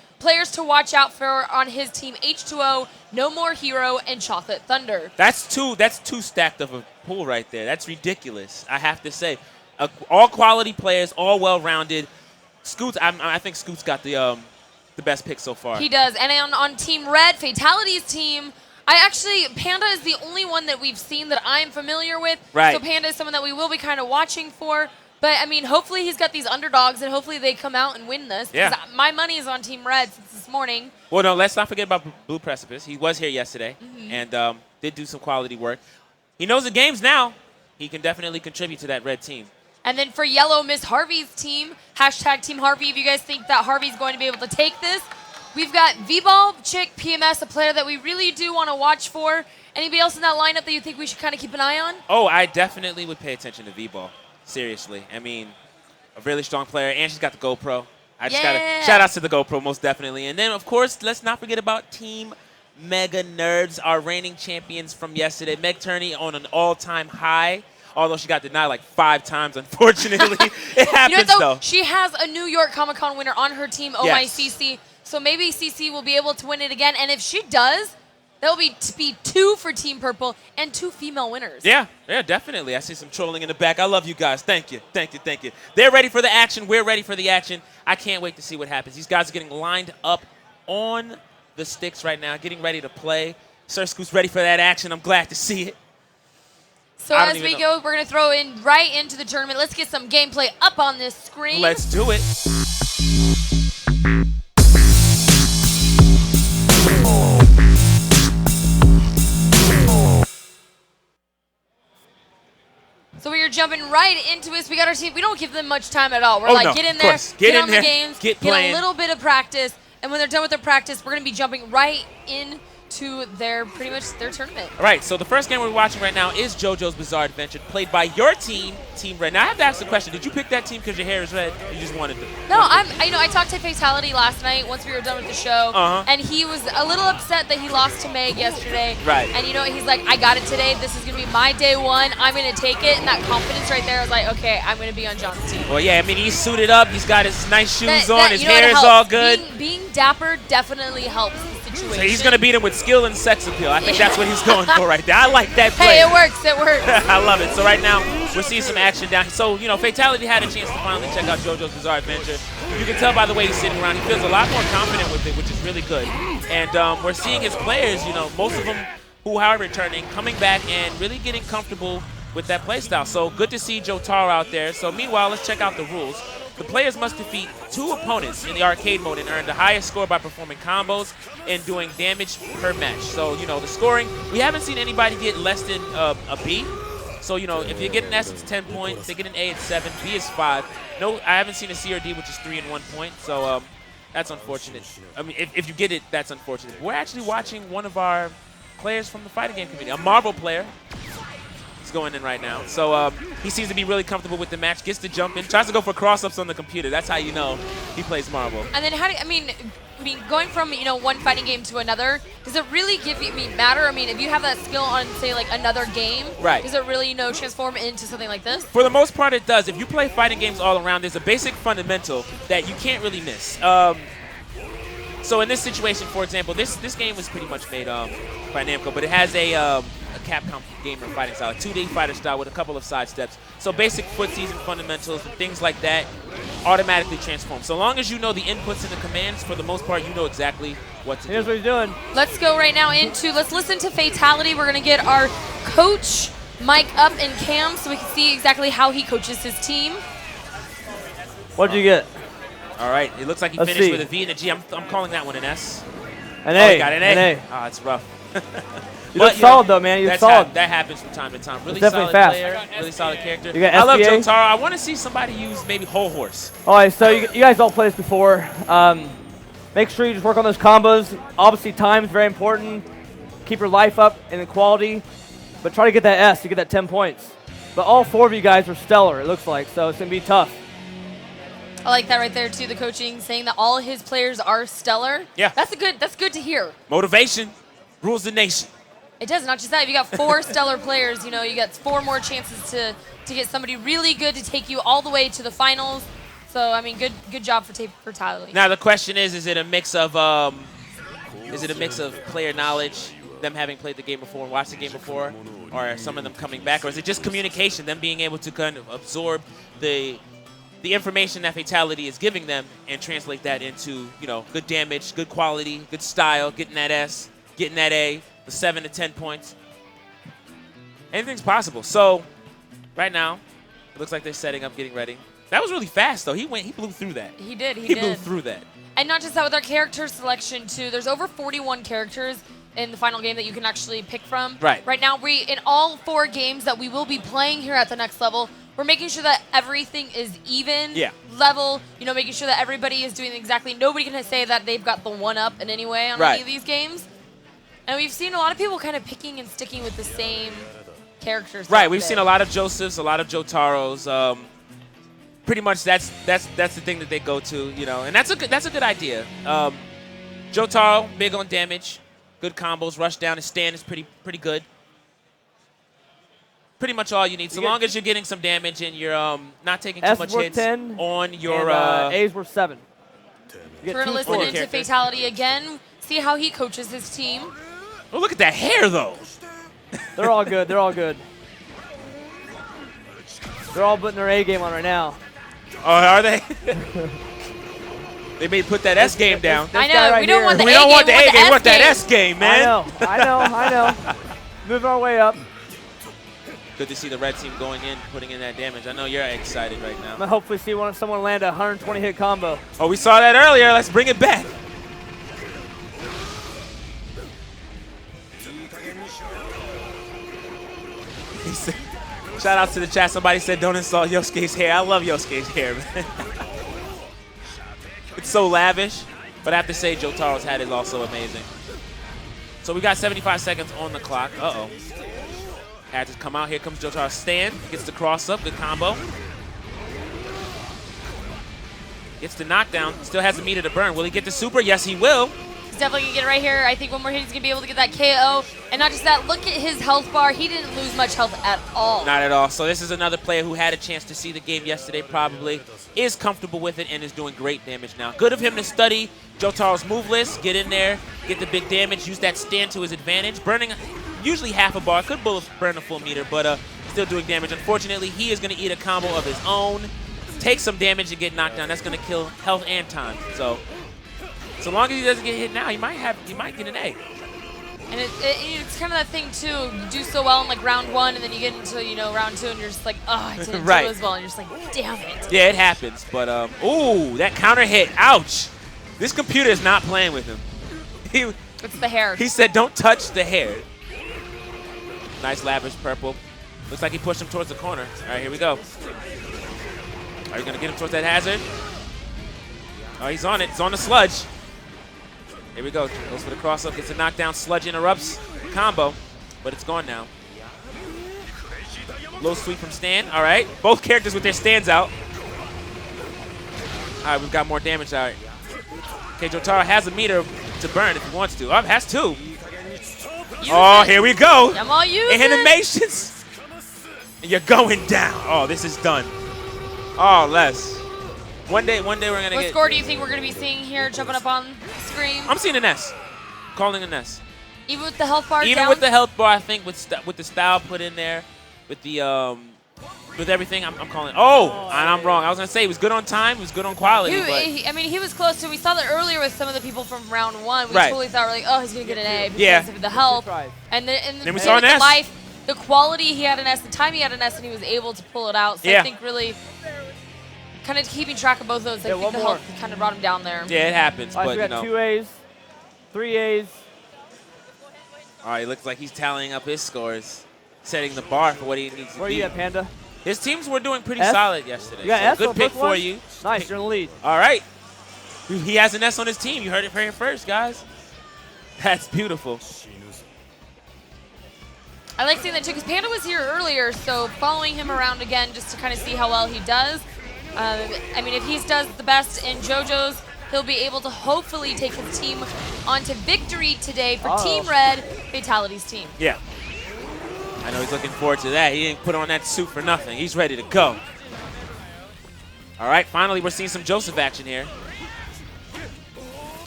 to watch out for on his team: H2O, No More Hero, and Chocolate Thunder. That's two stacked of a pool right there. That's ridiculous, I have to say. All quality players, all well-rounded. Scoots, I think Scoots got the best pick so far. He does. And on Team Red, Fatality's team, Panda is the only one that we've seen that I'm familiar with. Right. So Panda is someone that we will be kind of watching for. But, I mean, hopefully he's got these underdogs, and hopefully they come out and win this. Yeah. Because my money is on Team Red since this morning. Well, no, let's not forget about Blue Precipice. He was here yesterday and did do some quality work. He knows the games now. He can definitely contribute to that red team. And then for Yellow, Miss Harvey's team, hashtag Team Harvey, if you guys think that Harvey's going to be able to take this, We've got V-Ball, Chick, PMS, a player that we really do want to watch for. Anybody else in that lineup that you think we should kind of keep an eye on? Oh, I definitely would pay attention to V-Ball. Seriously. I mean, a really strong player, and she's got the GoPro. I just got to shout outs to the GoPro, most definitely. And then, of course, let's not forget about Team Mega Nerds, our reigning champions from yesterday. Meg Turney on an all-time high, although she got denied like 5 times, unfortunately. It happens, though. She has a New York Comic-Con winner on her team, OICC. So maybe CC will be able to win it again. And if she does, there'll be 2 for Team Purple and 2 female winners. Yeah, definitely. I see some trolling in the back. I love you guys. Thank you. They're ready for the action. We're ready for the action. I can't wait to see what happens. These guys are getting lined up on the sticks right now, getting ready to play. Sir Scoot's ready for that action. I'm glad to see it. So as we go, we're going to throw in right into the tournament. Let's get some gameplay up on this screen. Let's do it. So we are jumping right into this. We got our team. We don't give them much time at all. We're get in there, get on the games, get a little bit of practice, and when they're done with their practice, we're going to be jumping right into their their tournament. All right, so the first game we're watching right now is JoJo's Bizarre Adventure, played by your team, Team Red. Now I have to ask the question: did you pick that team because your hair is red? Or you just wanted to? No, I talked to Fatality last night once we were done with the show, and he was a little upset that he lost to Meg yesterday. Right. And he's like, I got it today. This is gonna be my day 1. I'm gonna take it, and that confidence right there, I was like, okay, I'm gonna be on John's team. Well, yeah, I mean he's suited up. He's got his nice shoes on. His hair is all good. Being dapper definitely helps the situation. So he's gonna beat him with skill and sex appeal. I think that's what he's going for right there. I like that play. Hey, it works. I love it. So right now, we're seeing some action down. So, Fatality had a chance to finally check out JoJo's Bizarre Adventure. You can tell by the way he's sitting around. He feels a lot more confident with it, which is really good. And we're seeing his players, most of them who are returning, coming back and really getting comfortable with that playstyle. So good to see Jotaro out there. So meanwhile, let's check out the rules. The players must defeat 2 opponents in the arcade mode and earn the highest score by performing combos and doing damage per match. So, the scoring, we haven't seen anybody get less than a B. So, if you get an S, it's 10 points. They get an A, it's 7. B is 5. No, I haven't seen a C or D, which is 3 and 1 point. So, that's unfortunate. I mean, if you get it, that's unfortunate. We're actually watching one of our players from the fighting game community, a Marvel player. Going in right now. So he seems to be really comfortable with the match, gets to jump in, tries to go for cross-ups on the computer. That's how you know he plays Marvel. And then going from, one fighting game to another, does it really matter? I mean, if you have that skill on, say, like another game, does it really, transform into something like this? For the most part, it does. If you play fighting games all around, there's a basic fundamental that you can't really miss. So in this situation, for example, this game was pretty much made by Namco, but it has a Capcom gamer fighting style, a 2D fighter style with a couple of side steps. So basic footsies and fundamentals and things like that automatically transform. So long as you know the inputs and the commands, for the most part, you know exactly what to do. Here's what he's doing. Let's go right now let's listen to Fatality. We're going to get our coach mic up in cam so we can see exactly how he coaches his team. What'd you get? All right, it looks like he finished with a V and a G. I'm calling that one an S. An A. He got an A. Oh, it's rough. You look solid, though, man. You're solid. That happens from time to time. Really definitely solid fast. player, really solid character. You got I love SBA? Jotaro. I want to see somebody use maybe Whole Horse. All right, so you guys all played this before. Make sure you just work on those combos. Obviously, time is very important. Keep your life up and the quality, but try to get that S. You get that 10 points. But all 4 of you guys are stellar, it looks like, so it's going to be tough. I like that right there, too, the coaching, saying that all his players are stellar. Yeah. That's good to hear. Motivation rules the nation. It does, not just that. If you got 4 stellar players, you got 4 more chances to get somebody really good to take you all the way to the finals. So, I mean, good job for Fatality. Now the question is it a mix of player knowledge, them having played the game before and watched the game before, or some of them coming back, or is it just communication, them being able to kind of absorb the information that Fatality is giving them and translate that into, good damage, good quality, good style, getting that S, getting that A, the 7 to 10 points. Anything's possible. So right now, it looks like they're setting up, getting ready. That was really fast, though. He blew through that. He did. He blew through that. And not just that, with our character selection, too. There's over 41 characters in the final game that you can actually pick from. Right. Right now, in all 4 games that we will be playing here at the next level, we're making sure that everything is even, Yeah. level, you know, making sure that everybody is doing exactly, nobody can say that they've got the one up in any way on Right. any of these games. And we've seen a lot of people kind of picking and sticking with the same characters. Right, we've seen a lot of Josephs, a lot of Jotaros. Pretty much that's the thing that they go to, you know, and that's a good idea. Jotaro, big on damage, good combos, rush down, his stand is pretty good. Pretty much all you need, so long as you're getting some damage and you're not taking too much hits 10, on your A's worth 7. We're going to listen into Fatality again, see how he coaches his team. Oh, look at that hair, though. They're all good. They're all good. They're all putting their A game on right now. Oh, are they? They may put that S game down. I know. Right we don't want the A game. We don't want the A game. We want that S S game, man. I know. Moving our way up. Good to see the red team going in, putting in that damage. I know you're excited right now. I'm going to hopefully see someone land a 120-hit combo. Oh, we saw that earlier. Let's bring it back. Shout out to the chat. Somebody said don't insult Yosuke's hair. I love Yosuke's hair, man. It's so lavish. But I have to say Jotaro's hat is also amazing. So we got 75 seconds on the clock. Uh-oh. Had to come out. Here comes Jotaro's stand. Gets the cross up. Good combo. Gets the knockdown. Still has the meter to burn. Will he get the super? Yes, he will. He's definitely going to get it right here. I think one more hit, he's going to be able to get that KO. And not just that, look at his health bar. He didn't lose much health at all. Not at all. So this is another player who had a chance to see the game yesterday probably, is comfortable with it, and is doing great damage now. Good of him to study Jotaro's move list, get in there, get the big damage, use that stand to his advantage. Burning usually half a bar, could burn a full meter, but still doing damage. Unfortunately, he is going to eat a combo of his own, take some damage and get knocked down. That's going to kill health and time. So long as he doesn't get hit now, he might get an A. And it's kind of that thing too. You do so well in like round 1, and then you get into round 2, and you're just like, oh, I didn't do as well, and you're just like, damn it. Yeah, it happens. But ooh, that counter hit, ouch! This computer is not playing with him. It's the hair. He said, don't touch the hair. Nice lavish purple. Looks like he pushed him towards the corner. All right, here we go. Are you gonna get him towards that hazard? Oh, he's on it. It's on the sludge. Here we go. Goes for the cross-up, gets a knockdown. Sludge interrupts combo, but it's gone now. Low sweep from Stan. All right. Both characters with their stands out. All right, we've got more damage out. Okay, Jotaro has a meter to burn if he wants to. Oh, has 2. Here we go. I'm all using animations. And you're going down. Oh, this is done. Oh, Les. One day we're going to get... What score do you think we're going to be seeing here jumping up on the screen? I'm seeing an S. Calling an S. Even with the health bar Even down? with the health bar, I think with the style put in there, with the with everything, I'm calling. Oh, and I'm wrong. I was going to say he was good on time, he was good on quality. I mean, he was close to. We saw that earlier with some of the people from round 1. We totally thought, we're like, oh, he's going to get an A because of the health. And then we saw an S. Life, the quality, he had an S. The time he had an S, and he was able to pull it out. So I think really... kind of keeping track of both of those. I think the health kind of brought him down there. Yeah, it happens. But we got 2 A's, 3 A's. All right, looks like he's tallying up his scores, setting the bar for what he needs to be. Where are you at, Panda? His teams were doing pretty solid yesterday. You got S good pick for you. Nice, you're in the lead. All right. He has an S on his team. You heard it here first, guys. That's beautiful. I like seeing that too, because Panda was here earlier, so following him around again just to kind of see how well he does. I mean, if he does the best in JoJo's, he'll be able to hopefully take his team onto victory today for Team Red, Fatality's team. Yeah. I know he's looking forward to that. He didn't put on that suit for nothing. He's ready to go. All right, finally we're seeing some Joseph action here.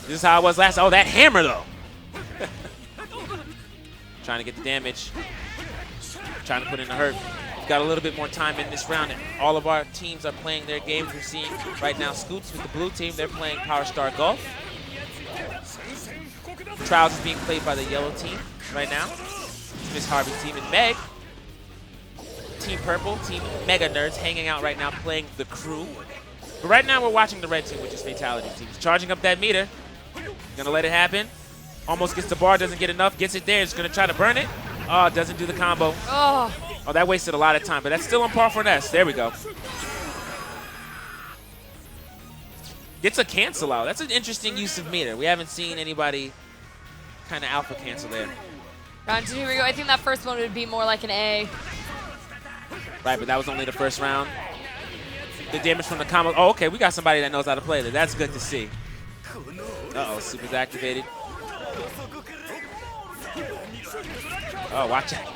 This is how it was last. Oh, that hammer, though. Trying to get the damage. Trying to put in the hurt. We've got a little bit more time in this round. All of our teams are playing their games. We're seeing right now Scoots with the blue team. They're playing Power Star Golf. Trials is being played by the yellow team right now. Miss Harvey's team and Meg. Team Purple, Team Mega Nerds hanging out right now playing the crew. But right now we're watching the red team, which is Fatality team. He's charging up that meter. Gonna let it happen. Almost gets the bar, doesn't get enough. Gets it there, is gonna try to burn it. Oh, doesn't do the combo. Oh. Oh, that wasted a lot of time, but that's still on par for Ness. There we go. Gets a cancel out. That's an interesting use of meter. We haven't seen anybody kind of alpha cancel there. Round 2, here we go. I think that first one would be more like an A. Right, but that was only the first round. Good damage from the combo. Oh, okay, we got somebody that knows how to play there. That's good to see. Uh-oh, super's activated. Oh, watch out.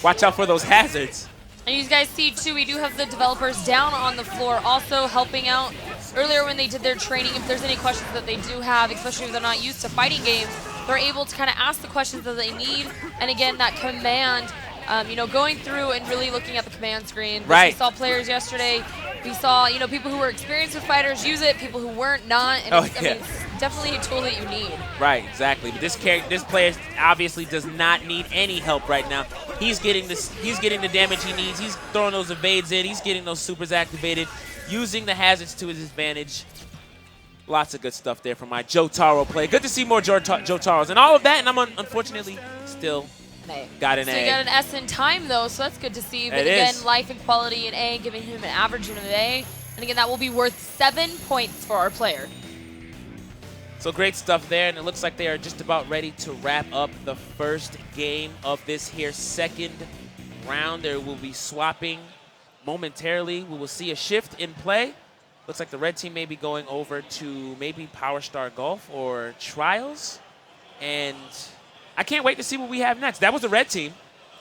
Watch out for those hazards. And you guys see, too, we do have the developers down on the floor also helping out. Earlier when they did their training, if there's any questions that they do have, especially if they're not used to fighting games, they're able to kind of ask the questions that they need. And again, that command, you know, going through and really looking at the command screen. Right. We saw players yesterday. We saw, you know, people who were experienced with fighters use it, people who weren't not. And Oh, it's, yeah. I mean, it's definitely a tool that you need. Right, exactly. But this player obviously does not need any help right now. He's getting this. He's getting the damage he needs. He's throwing those evades in. He's getting those supers activated, using the hazards to his advantage. Lots of good stuff there from my Jotaro play. Good to see more Jotaros and all of that. And I'm unfortunately still got an A. So you got an S in time, though, so that's good to see. But It again, is. life and quality an A, giving him an average of an A. And again, that will be worth 7 points for our player. So great stuff there, and it looks like they are just about ready to wrap up the first game of this here second round. There will be swapping momentarily. We will see a shift in play. Looks like the red team may be going over to maybe Power Star Golf or Trials. And I can't wait to see what we have next. That was the red team.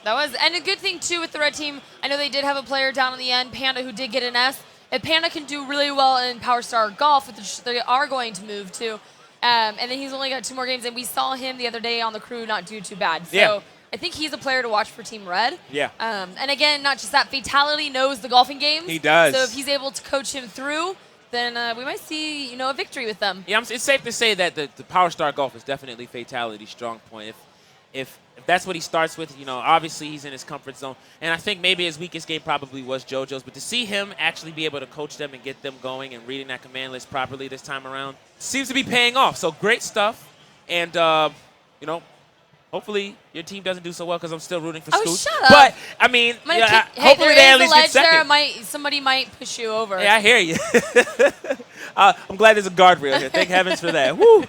That was, and a good thing, too, with the red team, I know they did have a player down on the end, Panda, who did get an S. If Panda can do really well in Power Star Golf, which they are going to move to, and then he's only got 2 more games, and we saw him the other day on the crew not do too bad. So Yeah. I think he's a player to watch for Team Red. Yeah. And again, not just that, Fatality knows the golfing games. He does. So if he's able to coach him through, then we might see, you know, a victory with them. Yeah, it's safe to say that the Power Star Golf is definitely Fatality's strong point. If that's what he starts with, you know, obviously he's in his comfort zone. And I think maybe his weakest game probably was JoJo's. But to see him actually be able to coach them and get them going and reading that command list properly this time around seems to be paying off. So great stuff. And, you know, hopefully your team doesn't do so well because I'm still rooting for Scoot. Shut up. But, I mean, hopefully they at least get second. Somebody might push you over. Yeah, I hear you. I'm glad there's a guardrail here. Thank heavens for that. Woo!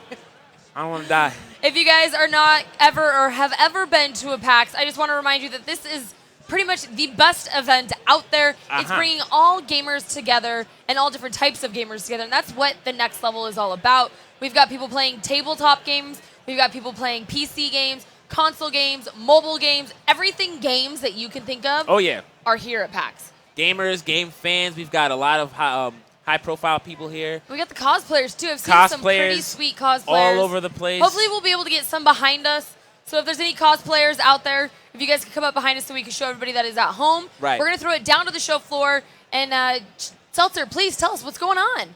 I don't want to die. If you guys are not ever or have ever been to a PAX, I just want to remind you that this is pretty much the best event out there. It's bringing all gamers together and all different types of gamers together, and that's what the next level is all about. We've got people playing tabletop games. We've got people playing PC games, console games, mobile games, everything games that you can think of. Oh, yeah. Are here at PAX. Gamers, game fans. We've got a lot of high-profile people here. We got the cosplayers, too. I've seen some pretty sweet cosplayers. All over the place. Hopefully we'll be able to get some behind us. So if there's any cosplayers out there, if you guys could come up behind us so we can show everybody that is at home. Right. We're going to throw it down to the show floor. And Seltzer, please tell us what's going on.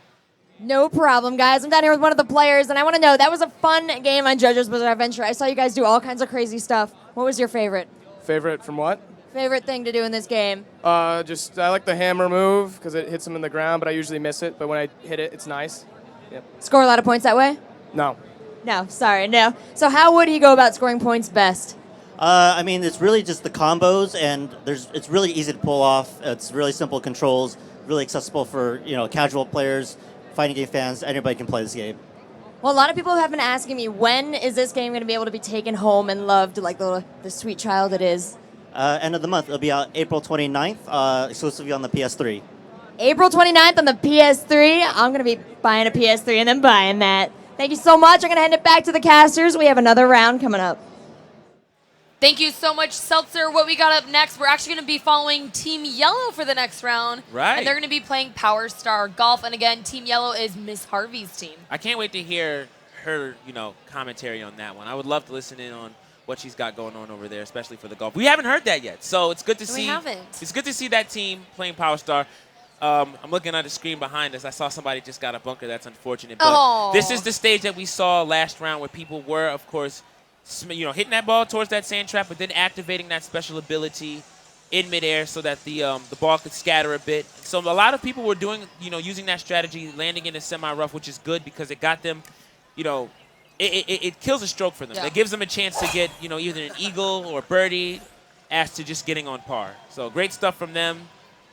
No problem, guys. I'm down here with one of the players, and I want to know, that was a fun game on JoJo's Bizarre Adventure. I saw you guys do all kinds of crazy stuff. What was your favorite? Favorite from what? Favorite thing to do in this game? I like the hammer move because it hits him in the ground, but I usually miss it. But when I hit it, it's nice. Yep. Score a lot of points that way? No. No, sorry, no. So how would he go about scoring points best? I mean, it's really just the combos, and it's really easy to pull off. It's really simple controls, really accessible for casual players, fighting game fans. Anybody can play this game. Well, a lot of people have been asking me, when is this game going to be able to be taken home and loved like the sweet child it is? End of the month. It'll be out April 29th, exclusively on the PS3. April 29th on the PS3. I'm going to be buying a PS3 and then buying that. Thank you so much. I'm going to hand it back to the casters. We have another round coming up. Thank you so much, Seltzer. What we got up next, we're actually going to be following Team Yellow for the next round. Right. And they're going to be playing Power Star Golf. And again, Team Yellow is Miss Harvey's team. I can't wait to hear her, commentary on that one. I would love to listen in on what she's got going on over there, especially for the golf. We haven't heard that yet, so it's good to see. We haven't. It's good to see that team playing Power Star. I'm looking at the screen behind us. I saw somebody just got a bunker. That's unfortunate. But this is the stage that we saw last round where people were, of course, hitting that ball towards that sand trap, but then activating that special ability in midair so that the ball could scatter a bit. So a lot of people were doing, using that strategy, landing in a semi-rough, which is good because it got them, it kills a stroke for them. Yeah. It gives them a chance to get, either an eagle or birdie. as to just getting on par. So great stuff from them,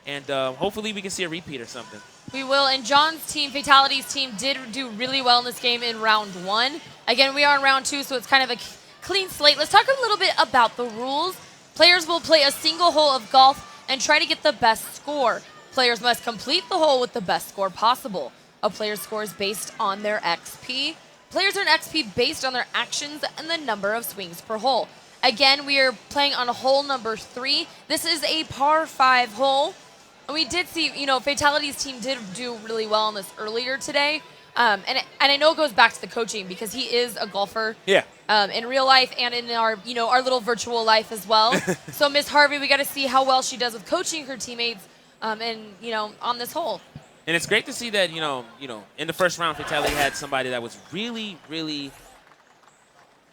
and hopefully we can see a repeat or something. We will, and John's team, Fatality's team, did do really well in this game in round 1. Again, we are in round 2, so it's kind of a clean slate. Let's talk a little bit about the rules. Players will play a single hole of golf and try to get the best score. Players must complete the hole with the best score possible. A player's score is based on their XP. Players earn XP based on their actions and the number of swings per hole. Again, we are playing on hole number 3. This is a par 5 hole. And we did see, Fatality's team did do really well on this earlier today. And I know it goes back to the coaching because he is a golfer. Yeah. In real life and in our, our little virtual life as well. So Miss Harvey, we got to see how well she does with coaching her teammates, on this hole. And it's great to see that, in the first round, Fatality had somebody that was really, really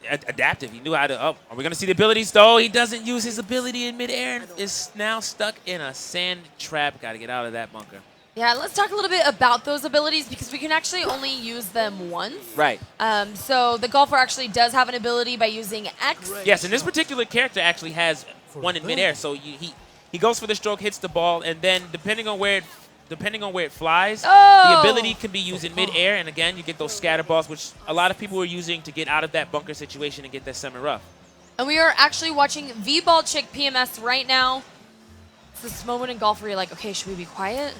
adaptive. He knew how to are we going to see the abilities, though? He doesn't use his ability in midair and is now stuck in a sand trap. Got to get out of that bunker. Yeah, let's talk a little bit about those abilities because we can actually only use them once. Right. So the golfer actually does have an ability by using X. Yes, and this particular character actually has one in midair. So he goes for the stroke, hits the ball, and then depending on where it flies, the ability can be used in midair. And again, you get those scatter balls, which a lot of people are using to get out of that bunker situation and get that semi-rough. And we are actually watching V-Ball Chick PMS right now. It's this moment in golf where you're like, okay, should we be quiet?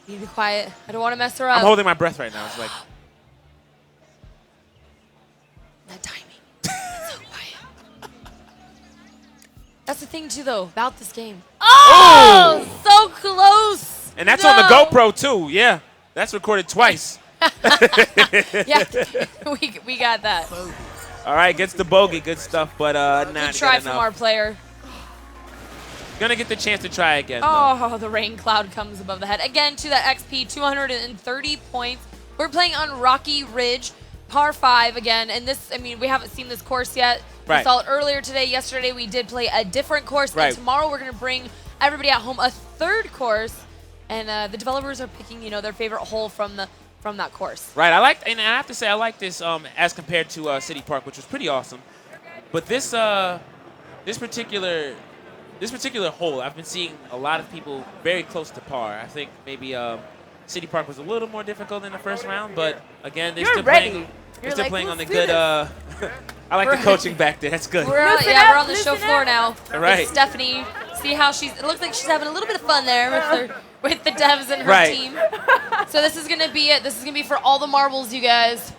You need to be quiet. I don't want to mess her up. I'm holding my breath right now. It's like that timing. It's so quiet. That's the thing too, though, about this game. Oh, so close. And that's on the GoPro too. Yeah, that's recorded twice. Yeah, we got that. All right, gets the bogey. Good stuff, but not good try from our player. Gonna get the chance to try again. Oh, the rain cloud comes above the head. Again, to that XP, 230 points. We're playing on Rocky Ridge, par 5 again. And this, we haven't seen this course yet. Right. We saw it earlier today. Yesterday, we did play a different course. Right. And tomorrow, we're going to bring everybody at home a third course. And the developers are picking, their favorite hole from that course. Right. And I have to say, I like this as compared to City Park, which was pretty awesome. But this particular hole, I've been seeing a lot of people very close to par. I think maybe City Park was a little more difficult in the first round, but again, they're still playing on the good. I like the coaching back there. That's good. We're on the show floor now. All right. With Stephanie, see how it looks like she's having a little bit of fun there with the devs and her team. So this is gonna be it. This is gonna be for all the marbles, you guys.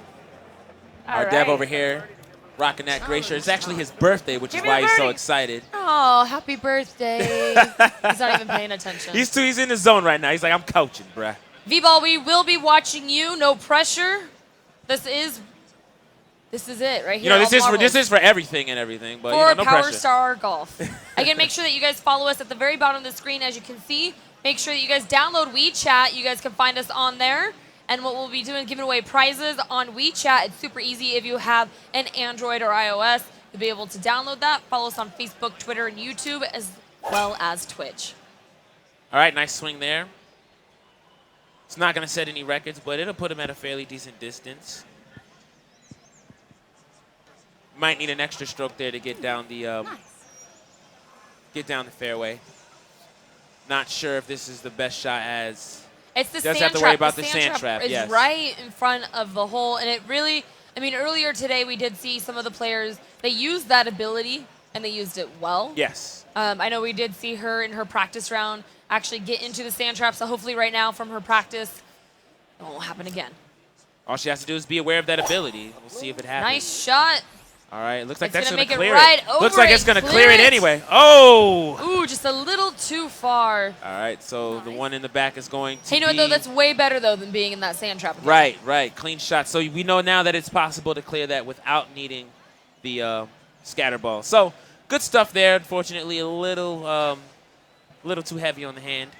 Our dev over here. Rocking that gray shirt. It's actually his birthday, which is why he's so excited. Oh, happy birthday. He's not even paying attention. He's in the zone right now. He's like, I'm coaching, bruh. V-Ball, we will be watching you. No pressure. This is it right here. This is for everything and everything, but for no Power pressure. Star Golf. Again, make sure that you guys follow us at the very bottom of the screen, as you can see. Make sure that you guys download WeChat. You guys can find us on there. And what we'll be doing is giving away prizes on WeChat. It's super easy if you have an Android or iOS. You'll be able to download that. Follow us on Facebook, Twitter, and YouTube, as well as Twitch. All right, nice swing there. It's not going to set any records, but it'll put him at a fairly decent distance. Might need an extra stroke there to get down the fairway. Not sure if this is the best shot as... It's the does sand have to trap. worry about the the sand trap. Is yes. right in front of the hole, and it really, earlier today we did see some of the players, they used that ability, and they used it well. Yes. I know we did see her in her practice round actually get into the sand trap, so hopefully right now from her practice, it won't happen again. All she has to do is be aware of that ability. We'll see if it happens. Nice shot. All right, looks like It's that's gonna going to make clear it right it. over Looks like it. it's going to Clear clear it it. anyway. Oh! Ooh, just a little too far. All right, so the one in the back is going to Hey, you know what, though? That's way better, though, than being in that sand trap again. Right. Clean shot. So we know now that it's possible to clear that without needing the scatter ball. So good stuff there. Unfortunately, a little too heavy on the hand.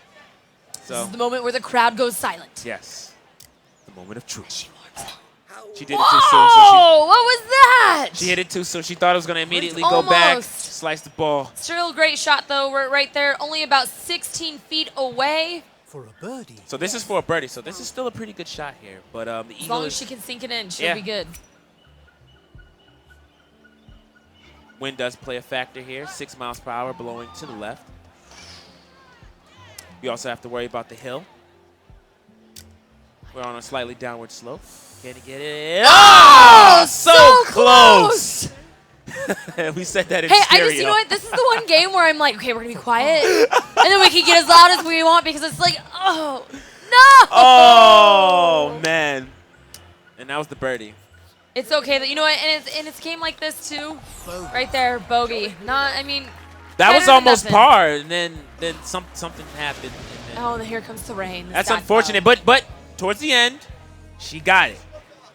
So This is the moment where the crowd goes silent. yes, the moment of truth. She did Whoa! it too soon. So What was that? she hit it too soon. She thought it was going to immediately go back, slice the ball. Still a great shot, though. We're right there, only about 16 feet away. For a birdie. So this is for a birdie. So this is still a pretty good shot here. But the As eagle long is as she can sink it in, she'll be good. Wind does play a factor here. 6 miles per hour blowing to the left. We also have to worry about the hill. We're on a slightly downward slope. Can he get it? Oh, so close! We said that in stereo. You know what? This is the one game where I'm like, okay, we're going to be quiet. And then we can get as loud as we want because it's like, oh, no! Oh, man. And that was the birdie. It's okay. That you know what? And it's a game like this, too. Right there, bogey. That was almost par, and then something happened. Oh, here comes the rain. That's unfortunate, but towards the end, she got it.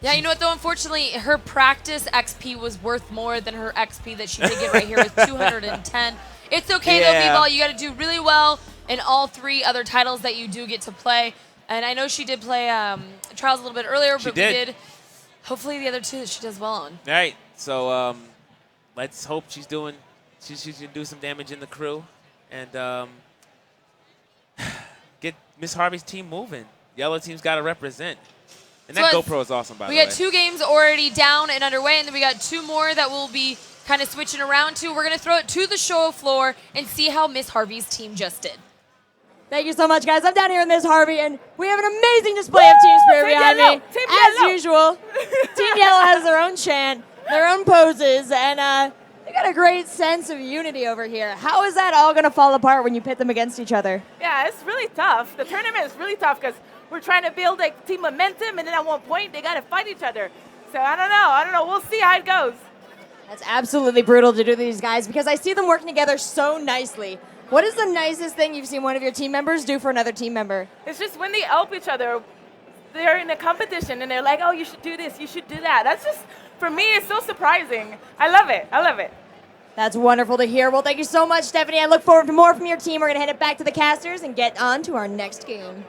Yeah, you know what, though? Unfortunately, her practice XP was worth more than her XP that she did get right here with 210. It's okay, though, B-Ball. You got to do really well in all 3 other titles that you do get to play. And I know she did play Trials a little bit earlier, but we did. Hopefully, the other 2 that she does well on. All right, so let's hope she's going to do some damage in the crew and get Miss Harvey's team moving. Yellow team's got to represent. And that GoPro is awesome, by the way. We got 2 games already down and underway, and then we got 2 more that we'll be kind of switching around to. We're going to throw it to the show floor and see how Miss Harvey's team just did. Thank you so much, guys. I'm down here in this Harvey, and we have an amazing display of Team Spirit behind me. As usual, Team Yellow has their own chant, their own poses, and they got a great sense of unity over here. How is that all going to fall apart when you pit them against each other? Yeah, it's really tough. The tournament is really tough because we're trying to build like team momentum, and then at one point they got to fight each other. So I don't know. We'll see how it goes. That's absolutely brutal to do to these guys because I see them working together so nicely. What is the nicest thing you've seen one of your team members do for another team member? It's just when they help each other, they're in a competition and they're like, oh, you should do this, you should do that. That's just, for me, it's so surprising. I love it. That's wonderful to hear. Well, thank you so much, Stephanie. I look forward to more from your team. We're going to hand it back to the casters and get on to our next game.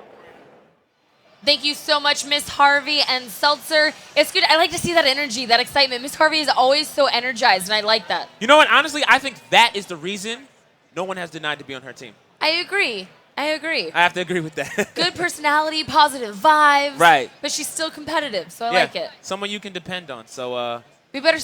Thank you so much, Miss Harvey and Seltzer. It's good. I like to see that energy, that excitement. Miss Harvey is always so energized, and I like that. You know what? Honestly, I think that is the reason no one has denied to be on her team. I agree. I have to agree with that. Good personality, positive vibes. Right. But she's still competitive, so I like it. Someone you can depend on. So we better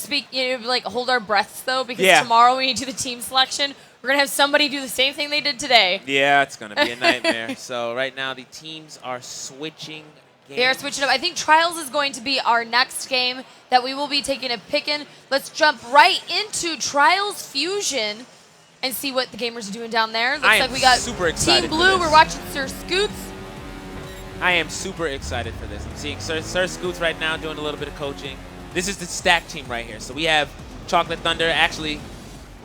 hold our breaths, though, because tomorrow when we do the team selection, we're going to have somebody do the same thing they did today. Yeah, it's going to be a nightmare. So right now the teams are switching games. They are switching up. I think Trials is going to be our next game that we will be taking a pick in. Let's jump right into Trials Fusion and see what the gamers are doing down there. Looks like we got super excited Team Blue. We're watching Sir Scoots. I am super excited for this. I'm seeing Sir Scoots right now doing a little bit of coaching. This is the stack team right here. So we have Chocolate Thunder actually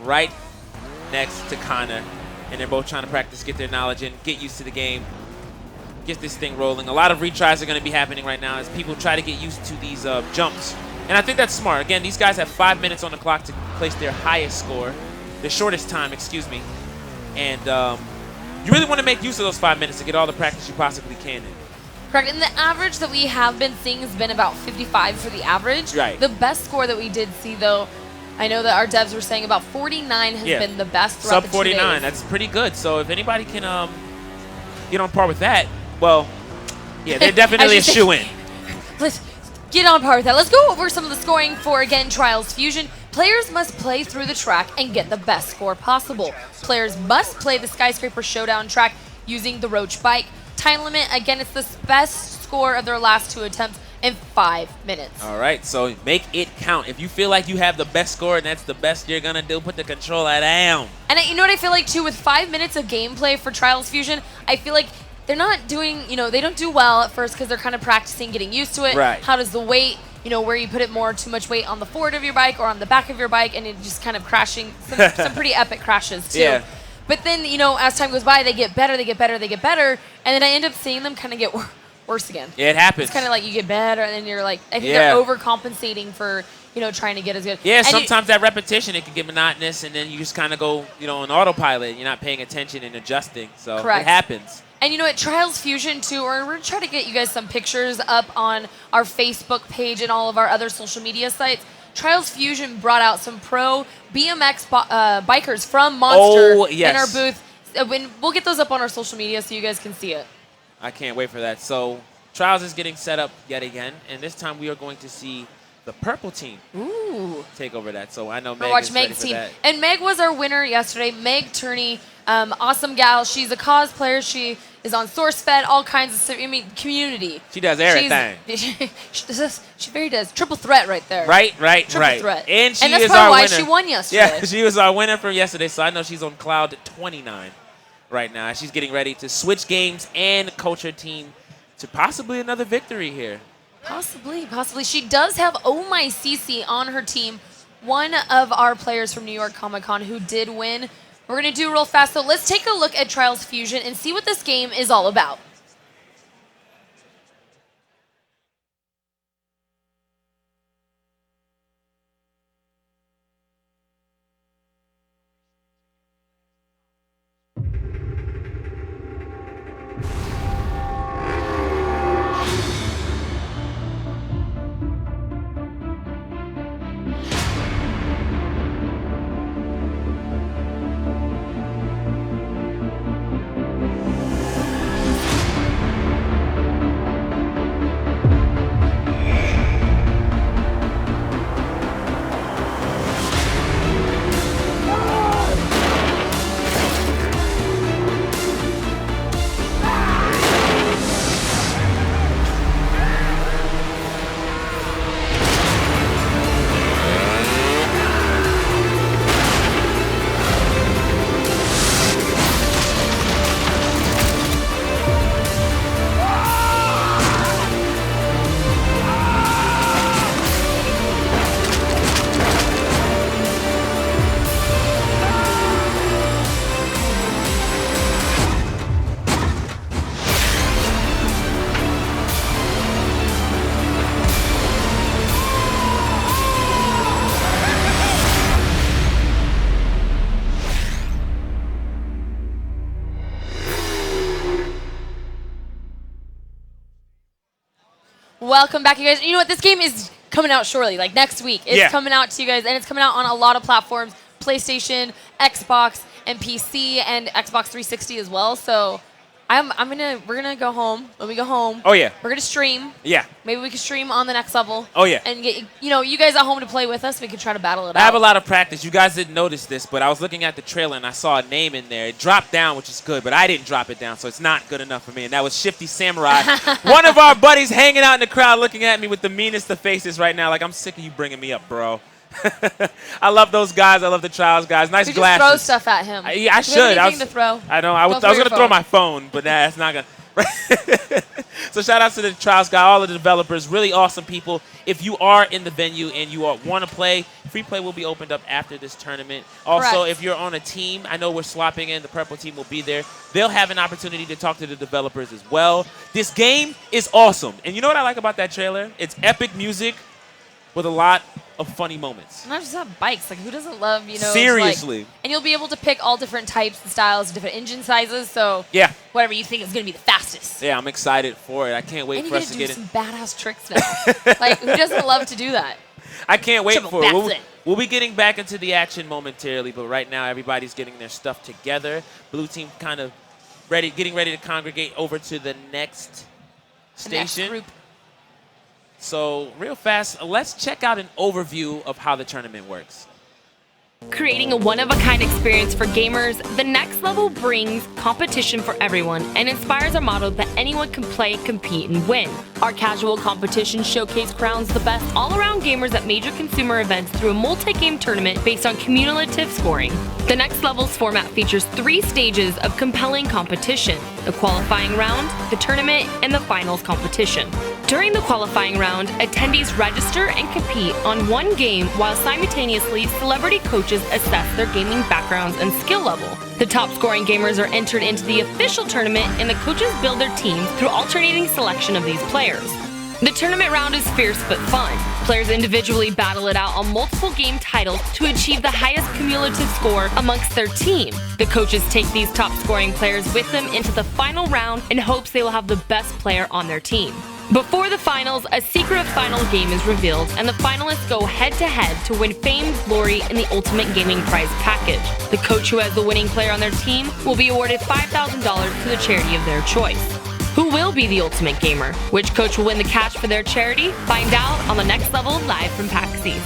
right next to Connor, and they're both trying to practice, get their knowledge in, get used to the game, get this thing rolling. A lot of retries are going to be happening right now as people try to get used to these jumps. And I think that's smart. Again, these guys have 5 minutes on the clock to place their highest score. The shortest time, excuse me. And you really want to make use of those 5 minutes to get all the practice you possibly can in. Correct. And the average that we have been seeing has been about 55 for the average. Right. The best score that we did see, though, I know that our devs were saying about 49 has been the best throughout the 2 days. Sub 49, that's pretty good. So if anybody can get on par with that, well, yeah, they're definitely a shoo-in. Let's get on par with that. Let's go over some of the scoring for, again, Trials Fusion. Players must play through the track and get the best score possible. Players must play the Skyscraper Showdown track using the Roach bike. Time limit, again, it's the best score of their last 2 attempts in 5 minutes. All right, so make it count. If you feel like you have the best score and that's the best you're going to do, put the controller down. And you know what I feel like, too? With 5 minutes of gameplay for Trials Fusion, I feel like they're not doing, they don't do well at first because they're kind of practicing getting used to it. Right. How does the weight, where you put it too much weight on the forward of your bike or on the back of your bike, and it just kind of crashing. Some pretty epic crashes, too. Yeah. But then, as time goes by, they get better, and then I end up seeing them kind of get worse again. Yeah, it happens. It's kind of like you get better, and then you're like, I think they're overcompensating for, trying to get as good. Yeah, and sometimes that repetition, it can get monotonous, and then you just kind of go, on autopilot. You're not paying attention and adjusting, so Correct. It happens. And you know what, Trials Fusion, too, we're going to try to get you guys some pictures up on our Facebook page and all of our other social media sites. Trials Fusion brought out some pro BMX bikers from Monster in our booth. We'll get those up on our social media so you guys can see it. I can't wait for that. So Trials is getting set up yet again, and this time we are going to see the purple team take over that. So I know Meg Watch is ready Meg's for team. that. And Meg was our winner yesterday. Meg Turney, awesome gal. She's a cosplayer. She is on SourceFed, all kinds of stuff. I mean, community. She does everything. She very does. Triple threat right there. Right. Triple threat. And she that's is probably our why winner. she won yesterday. Yeah, she was our winner from yesterday, so I know she's on cloud 29 right now. She's getting ready to switch games and coach her team to possibly another victory here. Possibly. She does have Oh My CC on her team, one of our players from New York Comic Con who did win. We're going to do real fast, so let's take a look at Trials Fusion and see what this game is all about. Welcome back, you guys. You know what? This game is coming out shortly, like next week. It's coming out to you guys, and it's coming out on a lot of platforms, PlayStation, Xbox, and PC, and Xbox 360 as well. So we're gonna go home. When we go home, we're gonna stream. Yeah. Maybe we can stream on the next level. Oh, yeah. And get you guys at home to play with us. We can try to battle it out. I have a lot of practice. You guys didn't notice this, but I was looking at the trailer and I saw a name in there. It dropped down, which is good, but I didn't drop it down, so it's not good enough for me. And that was Shifty Samurai, one of our buddies hanging out in the crowd looking at me with the meanest of faces right now. Like, I'm sick of you bringing me up, bro. I love those guys. I love the Trials guys. Nice glasses. Just throw stuff at him. I should. I to throw. I know. I was going to throw my phone, but that's not going to. So shout out to the Trials guy, all of the developers, really awesome people. If you are in the venue and you want to play, free play will be opened up after this tournament. Also, if you're on a team, I know we're swapping in, the purple team will be there. They'll have an opportunity to talk to the developers as well. This game is awesome. And you know what I like about that trailer? It's epic music with a lot of funny moments. Not just have bikes. Like, who doesn't love, Seriously. and you'll be able to pick all different types and styles, different engine sizes. So yeah, whatever you think is going to be the fastest. Yeah, I'm excited for it. I can't wait for us to get some badass tricks now. Like, who doesn't love to do that? I can't wait for it. We'll be getting back into the action momentarily, but right now everybody's getting their stuff together. Blue team kind of getting ready to congregate over to the next station. Next group. So real fast, let's check out an overview of how the tournament works. Creating a one-of-a-kind experience for gamers, the next level brings competition for everyone and inspires our motto that anyone can play, compete, and win. Our casual competition showcase crowns the best all-around gamers at major consumer events through a multi-game tournament based on cumulative scoring. The next level's format features 3 stages of compelling competition: the qualifying round, the tournament, and the finals competition. During the qualifying round, attendees register and compete on one game while simultaneously celebrity coaches assess their gaming backgrounds and skill level. The top scoring gamers are entered into the official tournament and the coaches build their teams through alternating selection of these players. The tournament round is fierce but fun. Players individually battle it out on multiple game titles to achieve the highest cumulative score amongst their team. The coaches take these top scoring players with them into the final round in hopes they will have the best player on their team. Before the finals, a secret final game is revealed, and the finalists go head-to-head to win fame, glory, and the ultimate gaming prize package. The coach who has the winning player on their team will be awarded $5,000 to the charity of their choice. Who will be the ultimate gamer? Which coach will win the cash for their charity? Find out on the Next Level live from PAX East.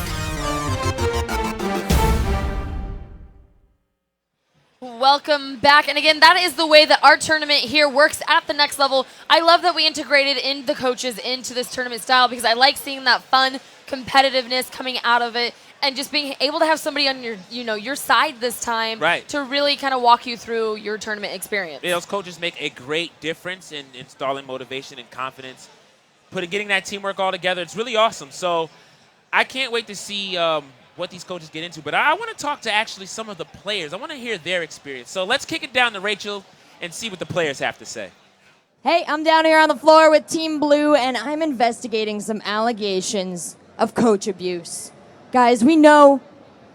Welcome back. And again, that is the way that our tournament here works at the Next Level. I love that we integrated in the coaches into this tournament style because I like seeing that fun competitiveness coming out of it and just being able to have somebody on your, your side this time to really kind of walk you through your tournament experience. Yeah, those coaches make a great difference in installing motivation and confidence, getting that teamwork all together. It's really awesome. So I can't wait to see what these coaches get into. But I want to talk to actually some of the players. I want to hear their experience. So let's kick it down to Rachel and see what the players have to say. Hey, I'm down here on the floor with Team Blue, and I'm investigating some allegations of coach abuse. Guys, we know,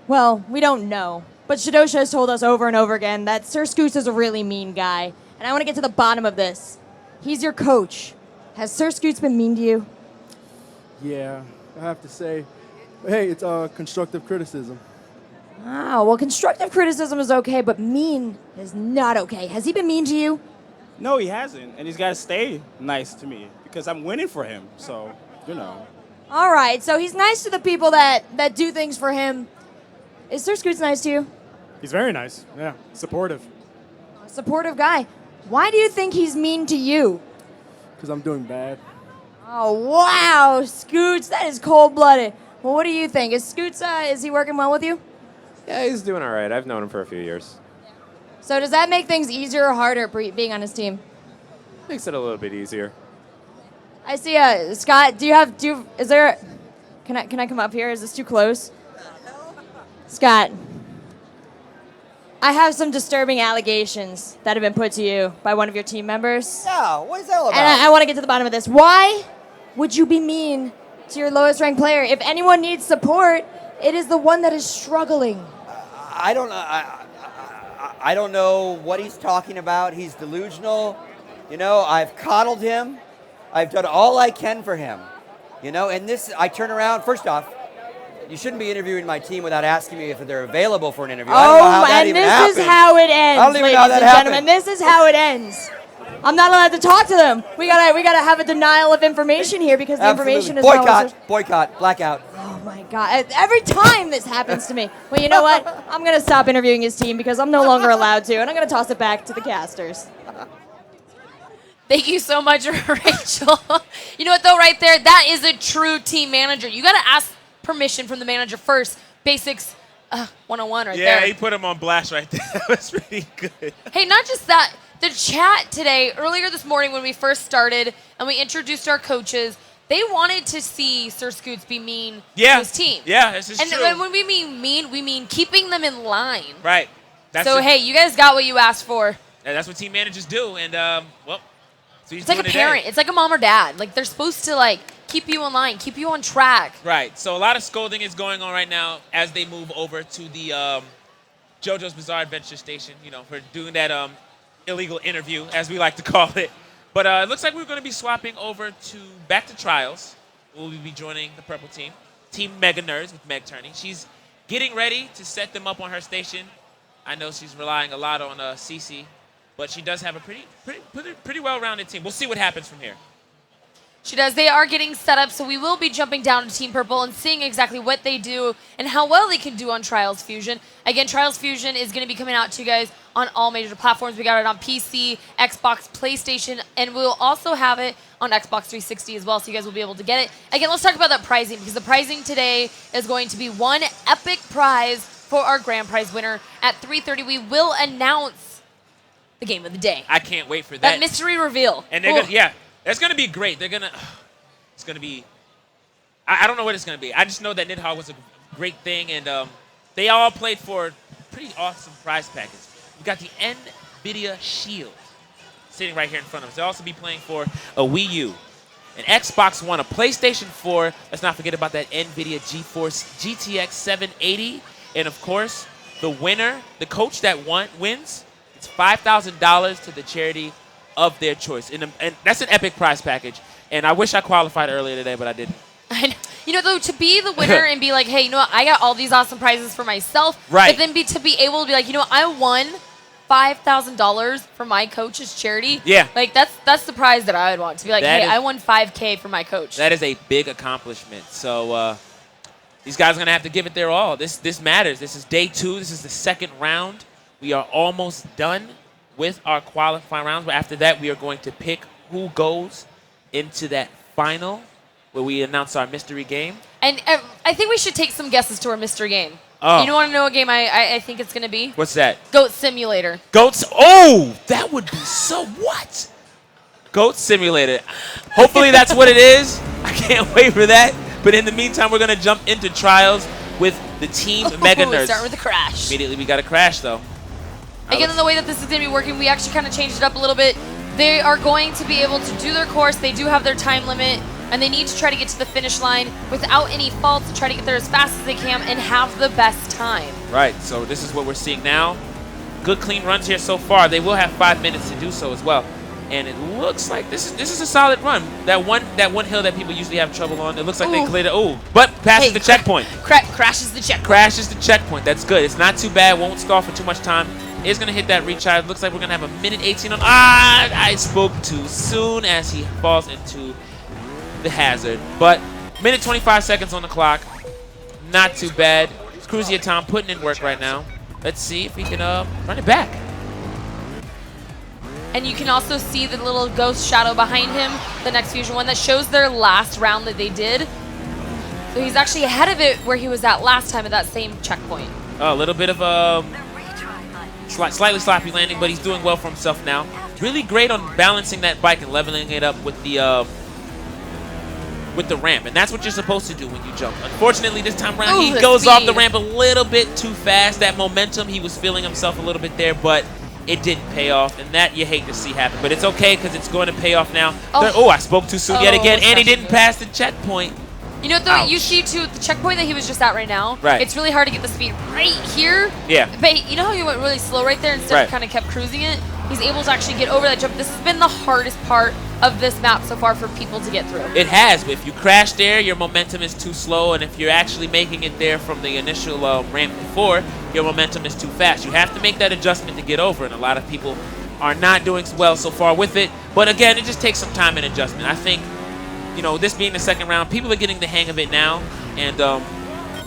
well, we don't know, but Shadosha has told us over and over again that Sir Scoots is a really mean guy, and I want to get to the bottom of this. He's your coach. Has Sir Scoots been mean to you? Yeah, I have to say, hey, it's constructive criticism. Wow, well, constructive criticism is okay, but mean is not okay. Has he been mean to you? No, he hasn't, and he's got to stay nice to me because I'm winning for him, so, All right, so he's nice to the people that do things for him. Is Sir Scoots nice to you? He's very nice. Yeah, supportive. A supportive guy. Why do you think he's mean to you? Because I'm doing bad. Oh, wow, Scoots, that is cold-blooded. Well, what do you think? Is Scoots, is he working well with you? Yeah, he's doing all right. I've known him for a few years. So does that make things easier or harder being on his team? Makes it a little bit easier. I see, Scott, can I come up here? Is this too close? Scott, I have some disturbing allegations that have been put to you by one of your team members. Yeah, what is that all about? And I want to get to the bottom of this. Why would you be mean to your lowest ranked player? If anyone needs support, it is the one that is struggling. I don't know what he's talking about. He's delusional. I've coddled him. I've done all I can for him. And this, I turn around. First off, you shouldn't be interviewing my team without asking me if they're available for an interview. I don't know how that even happened. This is how it ends, I don't even know how that ladies and happened. gentlemen. This is how it ends. I'm not allowed to talk to them. We gotta have a denial of information here because the information is boycott, blackout. Oh my God! Every time this happens to me. Well, you know what? I'm gonna stop interviewing his team because I'm no longer allowed to, and I'm gonna toss it back to the casters. Thank you so much, Rachel. You know what, though, right there? That is a true team manager. You got to ask permission from the manager first. Basics 101 right there. Yeah, he put him on blast right there. That was pretty good. Hey, not just that. The chat today, earlier this morning when we first started and we introduced our coaches, they wanted to see Sir Scoots be mean to his team. Yeah, this is true. And when we mean mean, we mean keeping them in line. Right. Hey, you guys got what you asked for. Yeah, that's what team managers do. And, so it's like a parent. It's like a mom or dad. Like, they're supposed to, keep you in line, keep you on track. Right. So a lot of scolding is going on right now as they move over to the JoJo's Bizarre Adventure Station, for doing that illegal interview, as we like to call it. But it looks like we're going to be swapping over back to Trials. We'll be joining the purple team, Team Mega Nerds with Meg Turney. She's getting ready to set them up on her station. I know she's relying a lot on CC. But she does have a pretty well-rounded team. We'll see what happens from here. She does. They are getting set up, so we will be jumping down to Team Purple and seeing exactly what they do and how well they can do on Trials Fusion. Again, Trials Fusion is going to be coming out to you guys on all major platforms. We got it on PC, Xbox, PlayStation, and we'll also have it on Xbox 360 as well, so you guys will be able to get it. Again, let's talk about that pricing, because the pricing today is going to be one epic prize for our grand prize winner. At 3:30, we will announce the game of the day. I can't wait for that. That mystery reveal. And they're gonna, that's gonna be great. It's gonna be. I don't know what it's gonna be. I just know that Nidhogg was a great thing, and they all played for a pretty awesome prize package. We got the NVIDIA Shield sitting right here in front of us. They'll also be playing for a Wii U, an Xbox One, a PlayStation 4. Let's not forget about that NVIDIA GeForce GTX 780, and of course, the winner, the coach that wins. It's $5,000 to the charity of their choice. And that's an epic prize package. And I wish I qualified earlier today, but I didn't. Though, to be the winner and be like, hey, you know what, I got all these awesome prizes for myself. Right. But then to be able to be like, I won $5,000 for my coach's charity. Yeah. Like, that's the prize that I would want. To be like, That hey, is- I won $5K for my coach. That is a big accomplishment. So these guys are going to have to give it their all. This matters. This is day 2. This is the second round. We are almost done with our qualifying rounds. But after that, we are going to pick who goes into that final where we announce our mystery game. And I think we should take some guesses to our mystery game. Oh. You want to know what game I think it's going to be? What's that? Goat Simulator. Goats. Oh, that would be so what? Goat Simulator. Hopefully that's what it is. I can't wait for that. But in the meantime, we're going to jump into trials with the Team Mega Nerds. Start with a crash. Immediately, we got a crash, though. Again, in the way that this is going to be working, we actually kind of changed it up a little bit. They are going to be able to do their course. They do have their time limit, and they need to try to get to the finish line without any faults, to try to get there as fast as they can and have the best time. Right, so this is what we're seeing now. Good, clean runs here so far. They will have 5 minutes to do so as well. And it looks like this is a solid run. That one hill that people usually have trouble on, it looks like they cleared it. Oh, but passes the checkpoint. Crashes the checkpoint. Crashes the checkpoint. That's good. It's not too bad. Won't stall for too much time. Is going to hit that recharge. Looks like we're going to have a minute 18 on. I spoke too soon as he falls into the hazard. But minute 25 seconds on the clock. Not too bad. Cruzier Tom putting in work right now. Let's see if he can run it back. And you can also see the little ghost shadow behind him, the next Fusion one, that shows their last round that they did. So he's actually ahead of it where he was at last time at that same checkpoint. A little bit of a slightly sloppy landing, but he's doing well for himself now. Really great on balancing that bike and leveling it up with the ramp, and that's what you're supposed to do when you jump. Unfortunately, this time around, he goes off the ramp a little bit too fast. That momentum, he was feeling himself a little bit there, but it didn't pay off, and that you hate to see happen. But it's okay because it's going to pay off now. Oh, I spoke too soon yet again, and he didn't pass the checkpoint. You know, though, you see, too, the checkpoint that he was just at right now, right. It's really hard to get the speed right here. Yeah. But you know how he went really slow right there instead of kind of kept cruising it? He's able to actually get over that jump. This has been the hardest part of this map so far for people to get through. It has, but if you crash there, your momentum is too slow, and if you're actually making it there from the initial ramp before, your momentum is too fast. You have to make that adjustment to get over, and a lot of people are not doing well so far with it. But again, it just takes some time and adjustment. I think, you know, this being the second round, people are getting the hang of it now, and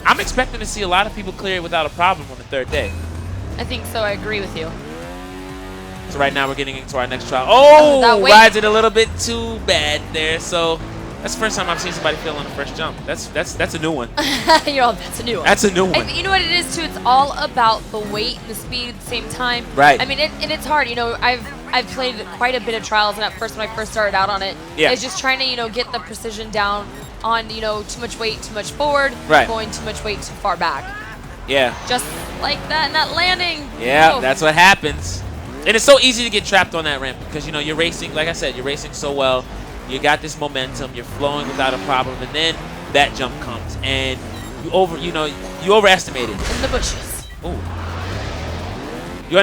I'm expecting to see a lot of people clear it without a problem on the third day. I think so. I agree with you. So right now we're getting into our next trial. Oh, rides it a little bit too bad there. So that's the first time I've seen somebody fail on the first jump. That's a new one. That's a new one. That's a new one. You know what it is too? It's all about the weight and the speed at the same time. Right. I mean, and it's hard. You know, I've played quite a bit of trials, and at first when I first started out on it, it's just trying to get the precision down on too much weight, too much forward, going too much weight too far back. Yeah. Just like that in that landing. Yeah, that's what happens. And it's so easy to get trapped on that ramp because, you're racing, like I said, you're racing so well. You got this momentum. You're flowing without a problem. And then that jump comes. And you overestimate it. In the bushes. Ooh. You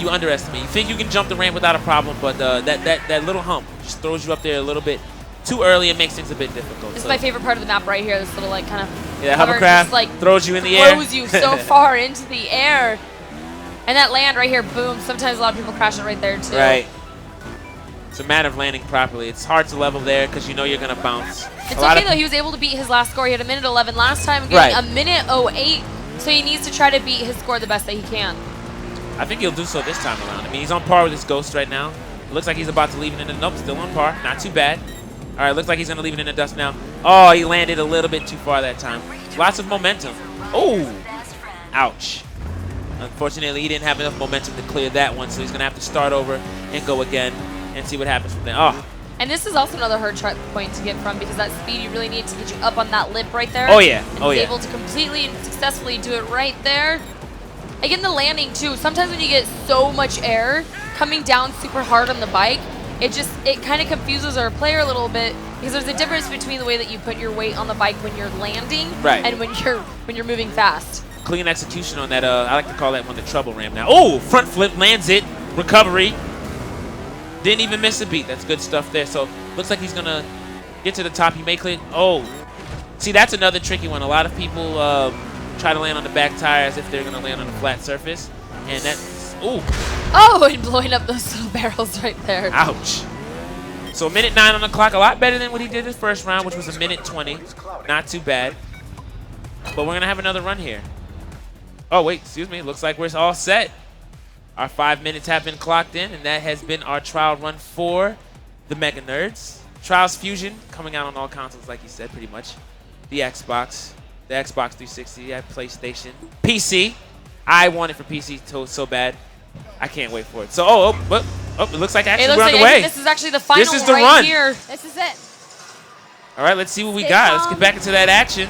underestimate. You think you can jump the ramp without a problem, but that little hump just throws you up there a little bit too early and makes things a bit difficult. This is my favorite part of the map right here. This little, kind of... Yeah, hovercraft just, throws you in the air. Throws you so far into the air. And that land right here, boom. Sometimes a lot of people crash it right there, too. Right. It's a matter of landing properly. It's hard to level there because you're going to bounce. It's okay, though. He was able to beat his last score. He had a minute 11 last time, getting a minute 08. So he needs to try to beat his score the best that he can. I think he'll do so this time around. I mean, he's on par with his Ghost right now. It looks like he's about to leave it in the... Nope, still on par. Not too bad. All right, looks like he's going to leave it in the dust now. Oh, he landed a little bit too far that time. Lots of momentum. Oh, ouch. Unfortunately, he didn't have enough momentum to clear that one, so he's going to have to start over and go again and see what happens from there. Oh. And this is also another hard point to get from because that speed you really need to get you up on that lip right there. Oh, yeah. And be able to completely and successfully do it right there. Again, the landing, too. Sometimes when you get so much air coming down super hard on the bike, it kind of confuses our player a little bit because there's a difference between the way that you put your weight on the bike when you're landing and when you're moving fast. Clean execution on that. I like to call that one the trouble ramp now. Oh, front flip, lands it. Recovery. Didn't even miss a beat. That's good stuff there. So looks like he's going to get to the top. He may clear. Oh, see, that's another tricky one. A lot of people try to land on the back tire as if they're going to land on a flat surface. And that's, ooh, Oh, and blowing up those little barrels right there. Ouch. So 1:09 on the clock, a lot better than what he did his first round, which was 1:20. Not too bad. But we're going to have another run here. Oh, wait, excuse me. Looks like we're all set. Our 5 minutes have been clocked in, and that has been our trial run for the Mega Nerds. Trials Fusion coming out on all consoles, like you said, pretty much. The Xbox 360, PlayStation, PC. I want it for PC so bad. I can't wait for it. So, it looks like actually we're on the way. This is actually the final This is the right run. here. This is it. All right, let's see what we got. Let's get back into that action.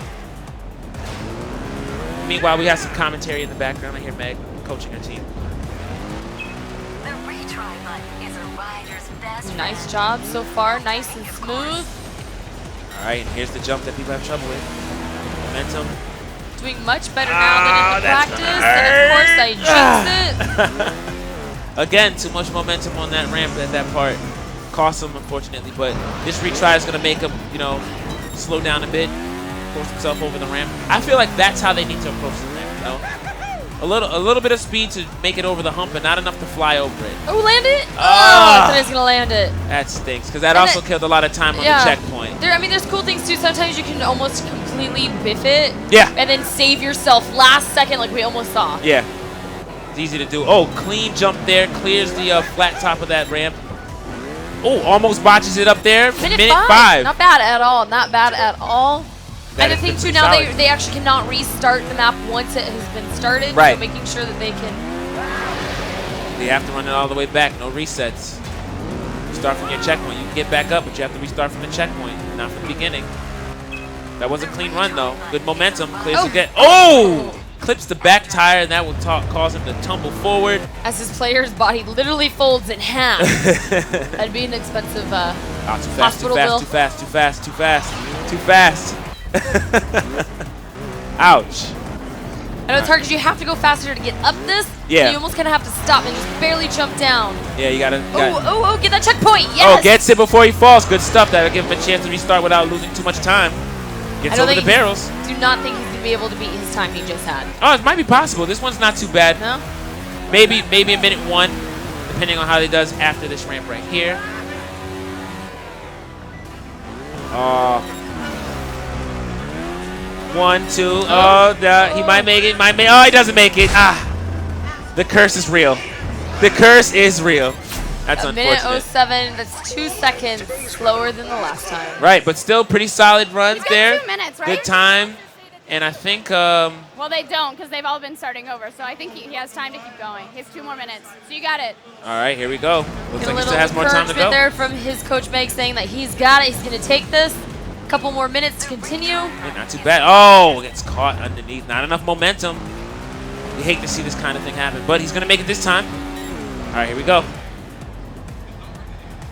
Meanwhile, we have some commentary in the background. I hear Meg coaching her team. The retry button is a rider's best. Nice job so far. Nice and smooth. All right, and here's the jump that people have trouble with. Momentum. Doing much better now than in the practice. And of course, I jinxed it. Again, too much momentum on that ramp at that part. Cost him, unfortunately, but this retry is going to make him, slow down a bit, force himself over the ramp. I feel like that's how they need to approach the ramp, A little bit of speed to make it over the hump, but not enough to fly over it. Oh, land it? Oh, I thought I was going to land it. That stinks, because that also killed a lot of time on the checkpoint. There's cool things, too. Sometimes you can almost completely biff it. Yeah. And then save yourself last second like we almost saw. Yeah. It's easy to do. Oh, clean jump there. Clears the flat top of that ramp. Oh, almost botches it up there. Minute 5. Not bad at all. Not bad at all. That and the thing, too, now they actually cannot restart the map once it has been started. Right. So making sure that they can... They have to run it all the way back. No resets. You start from your checkpoint. You can get back up, but you have to restart from the checkpoint, not from the beginning. That was a clean run, though. Good momentum. Clears again. Oh! Clips the back tire, and that will cause him to tumble forward. As his player's body literally folds in half. That'd be an expensive hospital bill. Too fast. Ouch. I know it's hard because you have to go faster to get up this. Yeah. So you almost kind of have to stop and just barely jump down. Yeah, you gotta. Oh, get that checkpoint. Yes. Oh, gets it before he falls. Good stuff. That'll give him a chance to restart without losing too much time. Gets over the barrels. Do not think he's going to be able to beat his time he just had. Oh, it might be possible. This one's not too bad. No? Maybe a minute 1, depending on how he does after this ramp right here. 1, 2. He might make it. Oh, he doesn't make it. The curse is real. The curse is real. That's unfortunate. Minute 07. That's 2 seconds slower than the last time. Right, but still pretty solid runs there. 2 minutes, right? Good time. And I think... well, they don't, because they've all been starting over. So I think he has time to keep going. He has 2 more minutes. So you got it. All right, here we go. Looks like he still has A more little time to go. encouragement there from his coach Meg saying that he's got it. He's going to take this. A couple more minutes to continue. Yeah, not too bad. Oh, gets caught underneath. Not enough momentum. We hate to see this kind of thing happen, but he's going to make it this time. All right, here we go.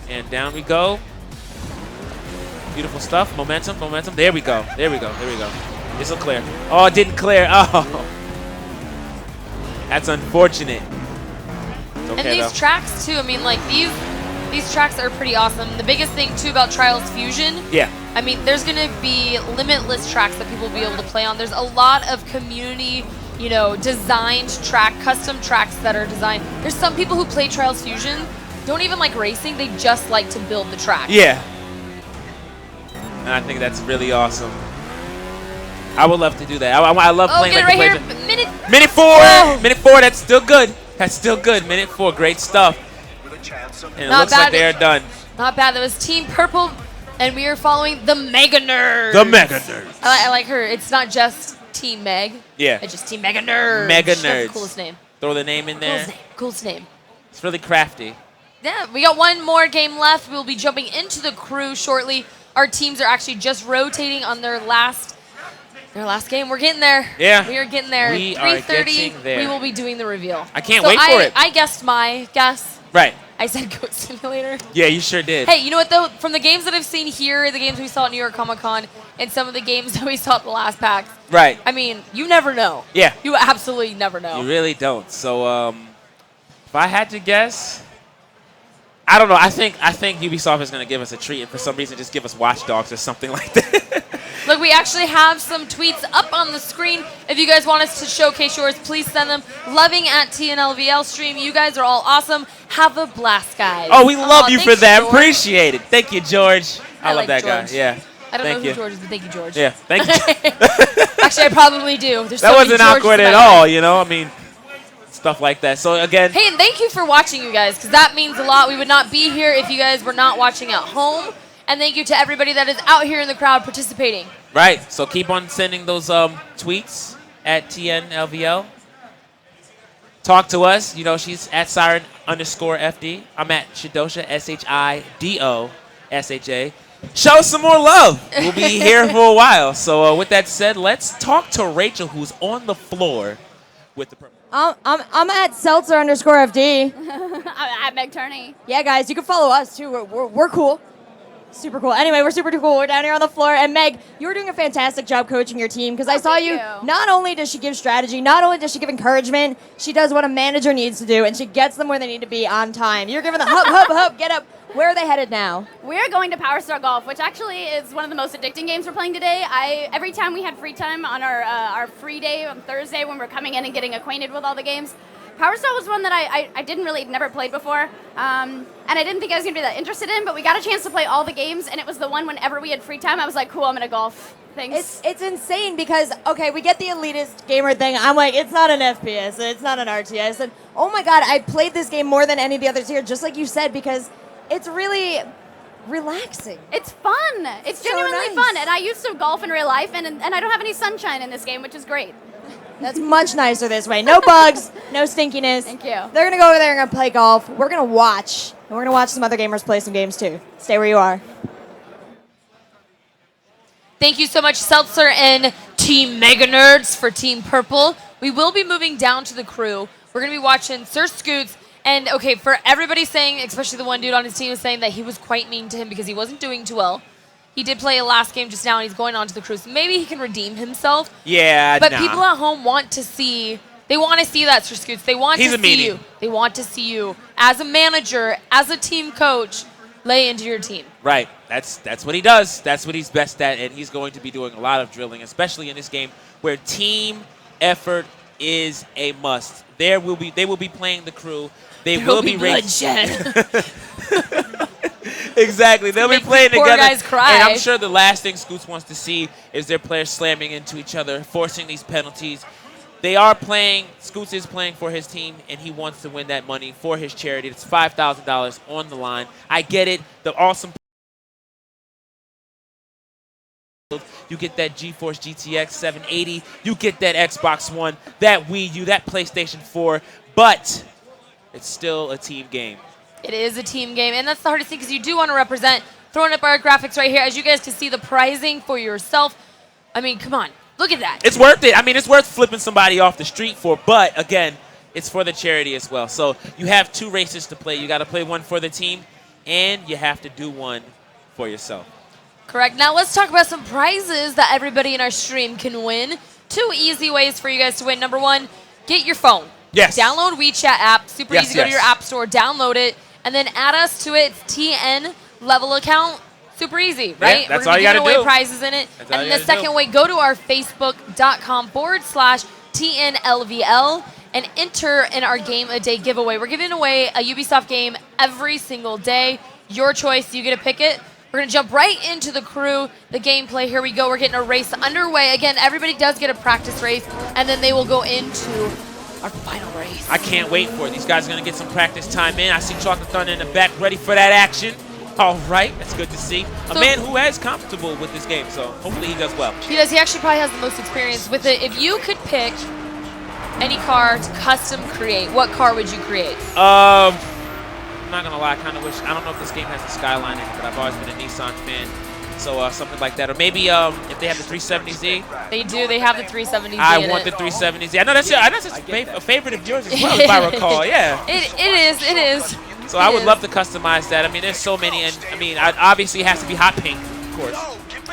And down we go. Beautiful stuff. Momentum. There we go. This will clear. Oh, it didn't clear. Oh. That's unfortunate. It's okay, and these tracks, too, I mean, like, these tracks are pretty awesome. The biggest thing, too, about Trials Fusion, I mean, there's going to be limitless tracks that people will be able to play on. There's a lot of community, designed custom tracks that are designed. There's some people who play Trials Fusion don't even like racing, they just like to build the track. Yeah. And I think that's really awesome. I would love to do that. I love playing like right the here. Minute 4. Minute 4, that's still good. Minute 4, great stuff. And it looks like they're done. Not bad. That was Team Purple, and we are following the Mega Nerds. I like her. It's not just Team Meg. Yeah. It's just Team Mega Nerds. Nerds. That's the coolest name. Throw the name in there. Coolest name. It's really crafty. Yeah, we got one more game left. We'll be jumping into the crew shortly. Our teams are actually just rotating on their last game. We're getting there. Yeah. We are getting there. We are 3:30, getting there. we will be doing the reveal. I can't wait for it. I guessed my guess. Right. I said Goat Simulator. Yeah, you sure did. Hey, you know what, though? From the games that I've seen here, the games we saw at New York Comic Con, and some of the games that we saw at the last PAX, right. I mean, you never know. Yeah. You absolutely never know. You really don't. So, if I had to guess, I don't know. I think Ubisoft is going to give us a treat and for some reason just give us Watch Dogs or something like that. Look, we actually have some tweets up on the screen. If you guys want us to showcase yours, please send them. Loving at TNLVL stream. You guys are all awesome. Have a blast, guys. Oh, we love you for thanks, that. George. Appreciate it. Thank you, George. I love like that George. guy. Yeah. I don't Thank know you. who George is, but thank you, George. Yeah, thank you. Actually, I probably do. There's That so many wasn't Georges awkward in at my life. all, you know? I mean, stuff like that. So, again, Hey, and thank you for watching, you guys, because that means a lot. We would not be here if you guys were not watching at home. And thank you to everybody that is out here in the crowd participating. right. So keep on sending those tweets at TNLVL. Talk to us. You know, she's at Siren_FD. I'm at Shidosha, SHIDOSHA. Show some more love. We'll be here for a while. So with that said, let's talk to Rachel, who's on the floor with the purple. I'm at Seltzer_FD. I'm at Meg Turney. Yeah, guys, you can follow us too. We're cool. Super cool. Anyway, we're super cool. We're down here on the floor. And Meg, you were doing a fantastic job coaching your team because I saw you. Not only does she give strategy, not only does she give encouragement, she does what a manager needs to do, and she gets them where they need to be on time. You're giving the hub, get up. Where are they headed now? We're going to Power Star Golf, which actually is one of the most addicting games we're playing today. Every time we had free time on our free day on Thursday when we're coming in and getting acquainted with all the games, Power Star was one that I never played before, and I didn't think I was going to be that interested in, but we got a chance to play all the games, and it was the one whenever we had free time, I was like, cool, I'm going to golf. Thanks. It's insane because, okay, we get the elitist gamer thing. I'm like, it's not an FPS, it's not an RTS. And, oh my God, I played this game more than any of the others here, just like you said, because it's really relaxing. It's fun. It's So genuinely nice. fun, and I used to golf in real life, and I don't have any sunshine in this game, which is great. That's much nicer this way. No bugs, no stinkiness. Thank you. They're going to go over there and gonna play golf. We're going to watch, and we're going to watch some other gamers play some games too. Stay where you are. Thank you so much, Seltzer and Team Mega Nerds for Team Purple. We will be moving down to the crew. We're going to be watching Sir Scoots. And, okay, for everybody saying, especially the one dude on his team was saying that he was quite mean to him because he wasn't doing too well. He did play a last game just now, and he's going on to the crew. So maybe he can redeem himself. Yeah, But nah. people at home want to see, they want to see that, Sir Scoots. They want He's to a see meanie. you. They want to see you as a manager, as a team coach, lay into your team. Right. That's what he does. That's what he's best at, and he's going to be doing a lot of drilling, especially in this game where team effort is a must. They will be playing the crew. They will be bloodshed. Exactly. They'll be Make playing these poor together. guys cry. And I'm sure the last thing Scoots wants to see is their players slamming into each other, forcing these penalties. They are playing, Scoots is playing for his team, and he wants to win that money for his charity. It's $5,000 on the line. I get it. The awesome. You get that GeForce GTX 780. You get that Xbox One, that Wii U, that PlayStation 4. But it's still a team game. It is a team game, and that's the hardest thing because you do want to represent. Throwing up our graphics right here, as you guys can see the pricing for yourself. I mean, come on, look at that. It's worth it. I mean, it's worth flipping somebody off the street for, but again, it's for the charity as well. So you have two races to play. You got to play one for the team, and you have to do one for yourself. Correct. Now let's talk about some prizes that everybody in our stream can win. 2 easy ways for you guys to win. Number 1, get your phone. Yes. Download WeChat app. Super Yes, easy. Go to yes. your app store, download it, and then add us to it. It's TN level account. Super easy, right? that's We're all you gonna be gotta giving away do. prizes in it. That's all And you the gotta second do. way, go to our facebook.com/TNLVL and enter in our game a day giveaway. We're giving away a Ubisoft game every single day. Your choice. You get to pick it. We're going to jump right into the crew, the gameplay. Here we go. We're getting a race underway. Again, everybody does get a practice race, and then they will go into our final race. I can't wait for it. These guys are going to get some practice time in. I see Chocolate Thunder in the back, ready for that action. All right, that's good to see. A man who is comfortable with this game, so hopefully he does well. He does. He actually probably has the most experience with it. If you could pick any car to custom create, what car would you create? I'm not going to lie, I kind of wish, I don't know if this game has a Skyline in it, but I've always been a Nissan fan. So something like that. Or maybe if they have the 370Z. They do. They have the 370Z I in want it. the 370Z. I know that's a favorite of yours as well, if I recall. Yeah. It is. So I would love to customize that. I mean, there's so many, and I mean, obviously it has to be hot pink, of course.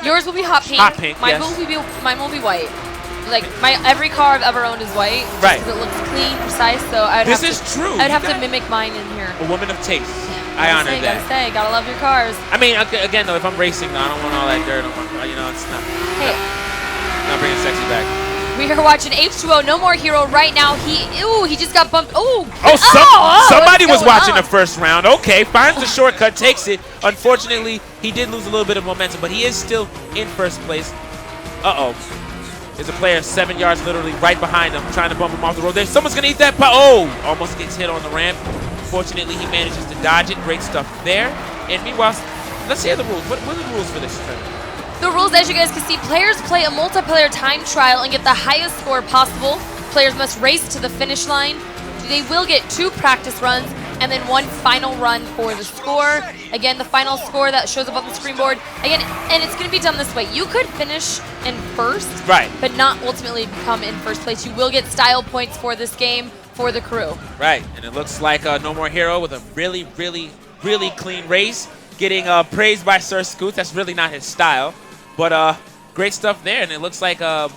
Yours will be hot pink. Hot pink, Mine yes. will be white. Like every car I've ever owned is white. just Right. 'cause it looks clean, precise. So I'd This have is to, true. I'd You have to got- mimic mine in here. A woman of taste. I honor that. Gotta gotta love your cars. I mean, again, though, if I'm racing, though, I don't want all that dirt on my car. You know, it's not. Not bringing sexy back. We are watching H2O, No More Hero right now. He just got bumped. Somebody was watching the first round. Okay, finds the shortcut, takes it. Unfortunately, he did lose a little bit of momentum, but he is still in first place. Uh-oh. There's a player 7 yards literally right behind him, trying to bump him off the road. Someone's going to eat that pie. Oh, almost gets hit on the ramp. Fortunately, he manages to dodge it. Great stuff there. And meanwhile, let's hear the rules. What are the rules for this tournament? The rules, as you guys can see, players play a multiplayer time trial and get the highest score possible. Players must race to the finish line. They will get 2 practice runs and then 1 final run for the score. Again, the final score that shows up on the screen board. Again, and it's going to be done this way. You could finish in first, right, but not ultimately become in first place. You will get style points for this game for the crew. Right, and it looks like No More Hero with a really, really, really clean race. Getting praised by Sir Scoots. That's really not his style. But great stuff there, and it looks like No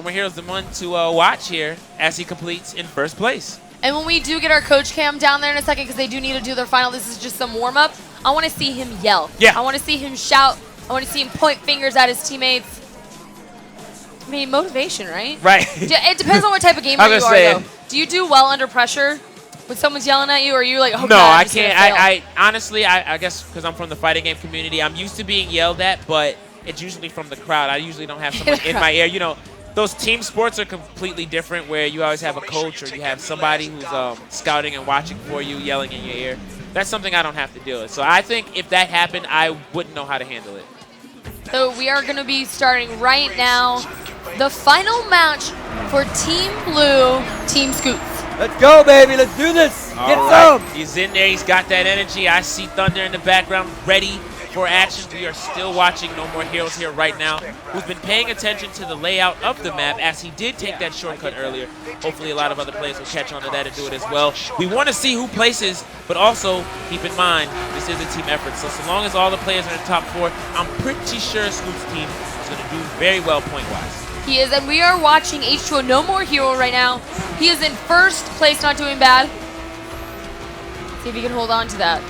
More Hero's the one to watch here as he completes in first place. And when we do get our coach cam down there in a second, because they do need to do their final, this is just some warm-up, I want to see him yell. Yeah. I want to see him shout. I want to see him point fingers at his teammates. I mean, motivation, right? Right. It depends on what type of gamer you are, though. Do you do well under pressure when someone's yelling at you, or are you like, oh, no, God, I can't. I honestly, I guess because I'm from the fighting game community, I'm used to being yelled at, but it's usually from the crowd. I usually don't have someone in my ear. You know, those team sports are completely different where you always have a coach or you have somebody who's scouting and watching for you, yelling in your ear. That's something I don't have to deal with. So I think if that happened, I wouldn't know how to handle it. So we are going to be starting right now the final match for Team Blue, Team Scoots. Let's go, baby. Let's do this. Get some. He's in there. He's got that energy. I see Thunder in the background, ready for action. We are still watching No More Heroes here right now, who's been paying attention to the layout of the map as he did take that shortcut earlier. Hopefully a lot of other players will catch on to that and do it as well. We want to see who places, but also keep in mind, this is a team effort. So long as all the players are in the top 4, I'm pretty sure Scoop's team is going to do very well point-wise. He is, and we are watching H2O No More Hero right now. He is in first place, not doing bad. See if he can hold on to that.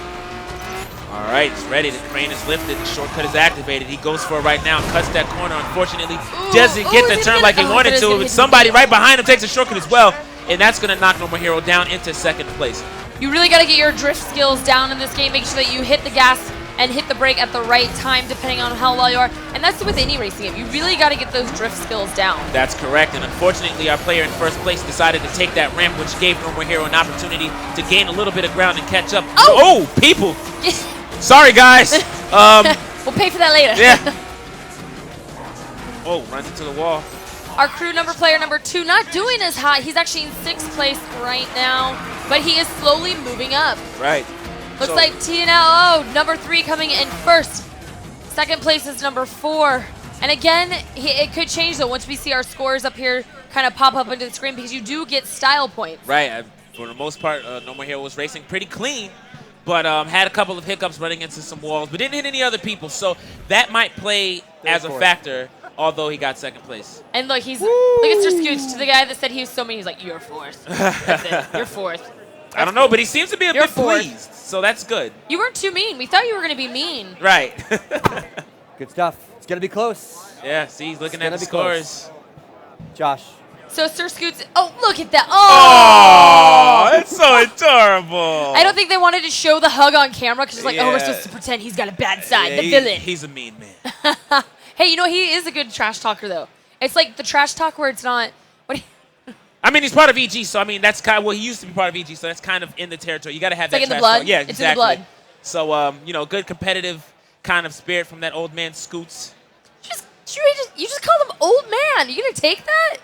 All right, he's ready. The crane is lifted. The shortcut is activated. He goes for it right now, cuts that corner. Unfortunately, doesn't get the turn like he wanted to. But somebody right behind him takes a shortcut as well, and that's going to knock No More Hero down into second place. You really got to get your drift skills down in this game. Make sure that you hit the gas and hit the brake at the right time, depending on how well you are. And that's with any racing game. You really got to get those drift skills down. That's correct. And unfortunately, our player in first place decided to take that ramp, which gave No More Hero an opportunity to gain a little bit of ground and catch up. Oh people. Sorry, guys. We'll pay for that later. Yeah. Oh, runs into the wall. Our crew player number 2, not doing as hot. He's actually in 6th place right now, but he is slowly moving up. Right. Looks like TNL, number 3 coming in first. Second place is number 4. And again, it could change though once we see our scores up here kind of pop up into the screen because you do get style points. Right. For the most part, No More Hero was racing pretty clean, but had a couple of hiccups running into some walls, but didn't hit any other people. So that might play as a factor, although he got second place. And look, look at Sir Scooch, to the guy that said he was so mean. He's like, you're fourth. That's it. You're fourth. I don't know, but he seems to be a bit pleased, so that's good. You weren't too mean. We thought you were going to be mean. Right. Good stuff. It's going to be close. Yeah, see, he's looking at the scores. Close. Josh. So Sir Scoots, oh, look at that. Oh, that's so adorable. I don't think they wanted to show the hug on camera because it's like, oh, we're supposed to pretend he's got a bad side, the villain. He's a mean man. Hey, you know, he is a good trash talker, though. It's like the trash talk where it's not. I mean, he's part of EG, so I mean, that's kind of, well, he used to be part of EG, so that's kind of in the territory. You got to have that like in trash the blood? talk. Yeah, it's exactly. in the blood. So, you know, good competitive kind of spirit from that old man Scoots. You just called him old man. You going to take that?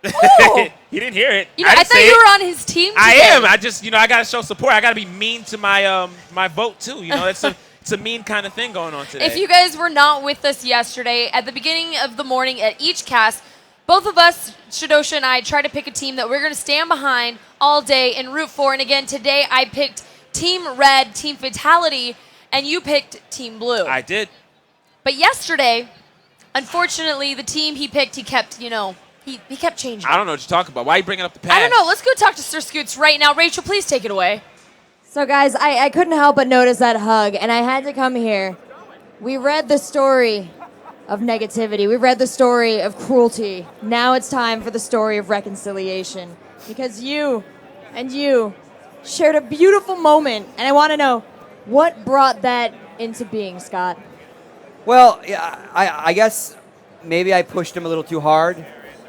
Oh. He didn't hear it. You know, I thought you were on his team today. I am. I just, you know, I got to show support. I got to be mean to my my vote, too. You know, it's a mean kind of thing going on today. If you guys were not with us yesterday, at the beginning of the morning at each cast, both of us, Shadosha and I, tried to pick a team that we're going to stand behind all day and root for. And again, today I picked Team Red, Team Fatality, and you picked Team Blue. I did. But yesterday, unfortunately, the team he picked, he kept, you know, he kept changing. I don't know what you're talking about. Why are you bringing up the PAX? I don't know. Let's go talk to Sir Scoots right now. Rachel, please take it away. So, guys, I couldn't help but notice that hug, and I had to come here. We read the story of negativity. We read the story of cruelty. Now it's time for the story of reconciliation. Because you and you shared a beautiful moment, and I want to know what brought that into being, Scott. Well, yeah, I guess maybe I pushed him a little too hard,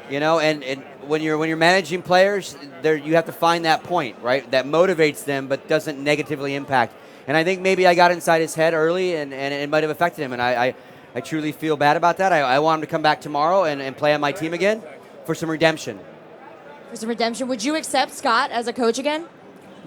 and when you're managing players, you have to find that point, right? That motivates them but doesn't negatively impact. And I think maybe I got inside his head early and it might have affected him, and I truly feel bad about that. I want him to come back tomorrow and play on my team again for some redemption. For some redemption, would you accept Scott as a coach again?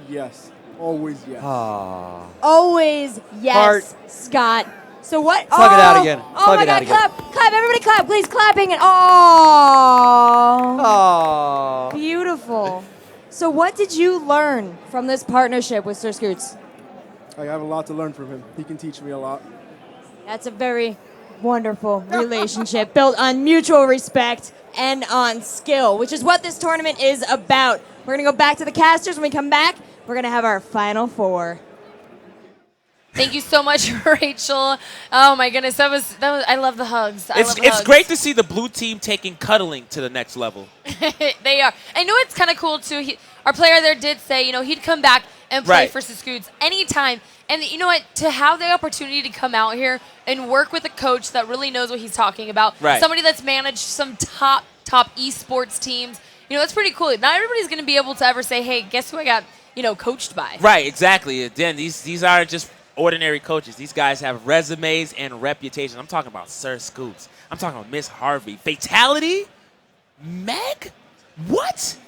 Yes. Always yes. Aww. Always yes, Heart. Scott. So what? Slug it out again. Oh Slug my it out God! again. Clap! Everybody, clap! Please, clapping and oh, Aww. beautiful. So, what did you learn from this partnership with Sir Scoots? I have a lot to learn from him. He can teach me a lot. That's a very wonderful relationship built on mutual respect and on skill, which is what this tournament is about. We're gonna go back to the casters. When we come back, we're gonna have our final four. Thank you so much, Rachel. Oh my goodness, that was I love the hugs. It's great to see the blue team taking cuddling to the next level. They are. I know it's kind of cool too. Our player there did say, he'd come back and play for Scoots anytime. And you know what? To have the opportunity to come out here and work with a coach that really knows what he's talking about, somebody that's managed some top esports teams, that's pretty cool. Not everybody's going to be able to ever say, hey, guess who I got, coached by. Right, exactly. Again, these are just ordinary coaches. These guys have resumes and reputation. I'm talking about Sir Scoots. I'm talking about Miss Harvey. Fatality? Meg? What?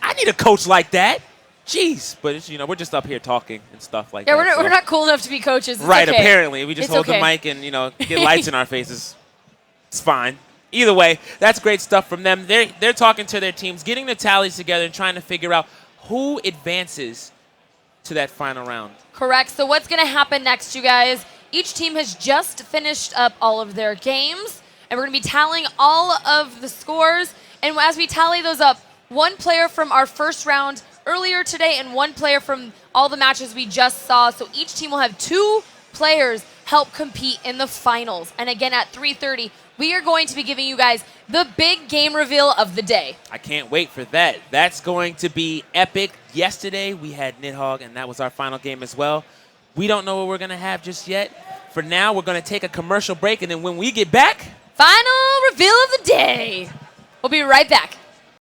I need a coach like that. Jeez. But, it's, we're just up here talking and stuff like that. Yeah, we're not cool enough to be coaches. It's right, okay. Apparently. We just hold the mic and, get lights in our faces. It's fine. Either way, that's great stuff from them. They're talking to their teams, getting the tallies together and trying to figure out who advances to that final round. Correct. So what's going to happen next, you guys? Each team has just finished up all of their games, and we're going to be tallying all of the scores. And as we tally those up, one player from our first round earlier today and one player from all the matches we just saw. So each team will have 2 players help compete in the finals. And again, at 3:30, we are going to be giving you guys the big game reveal of the day. I can't wait for that. That's going to be epic. Yesterday, we had Nidhogg, and that was our final game as well. We don't know what we're going to have just yet. For now, we're going to take a commercial break, and then when we get back, final reveal of the day. We'll be right back.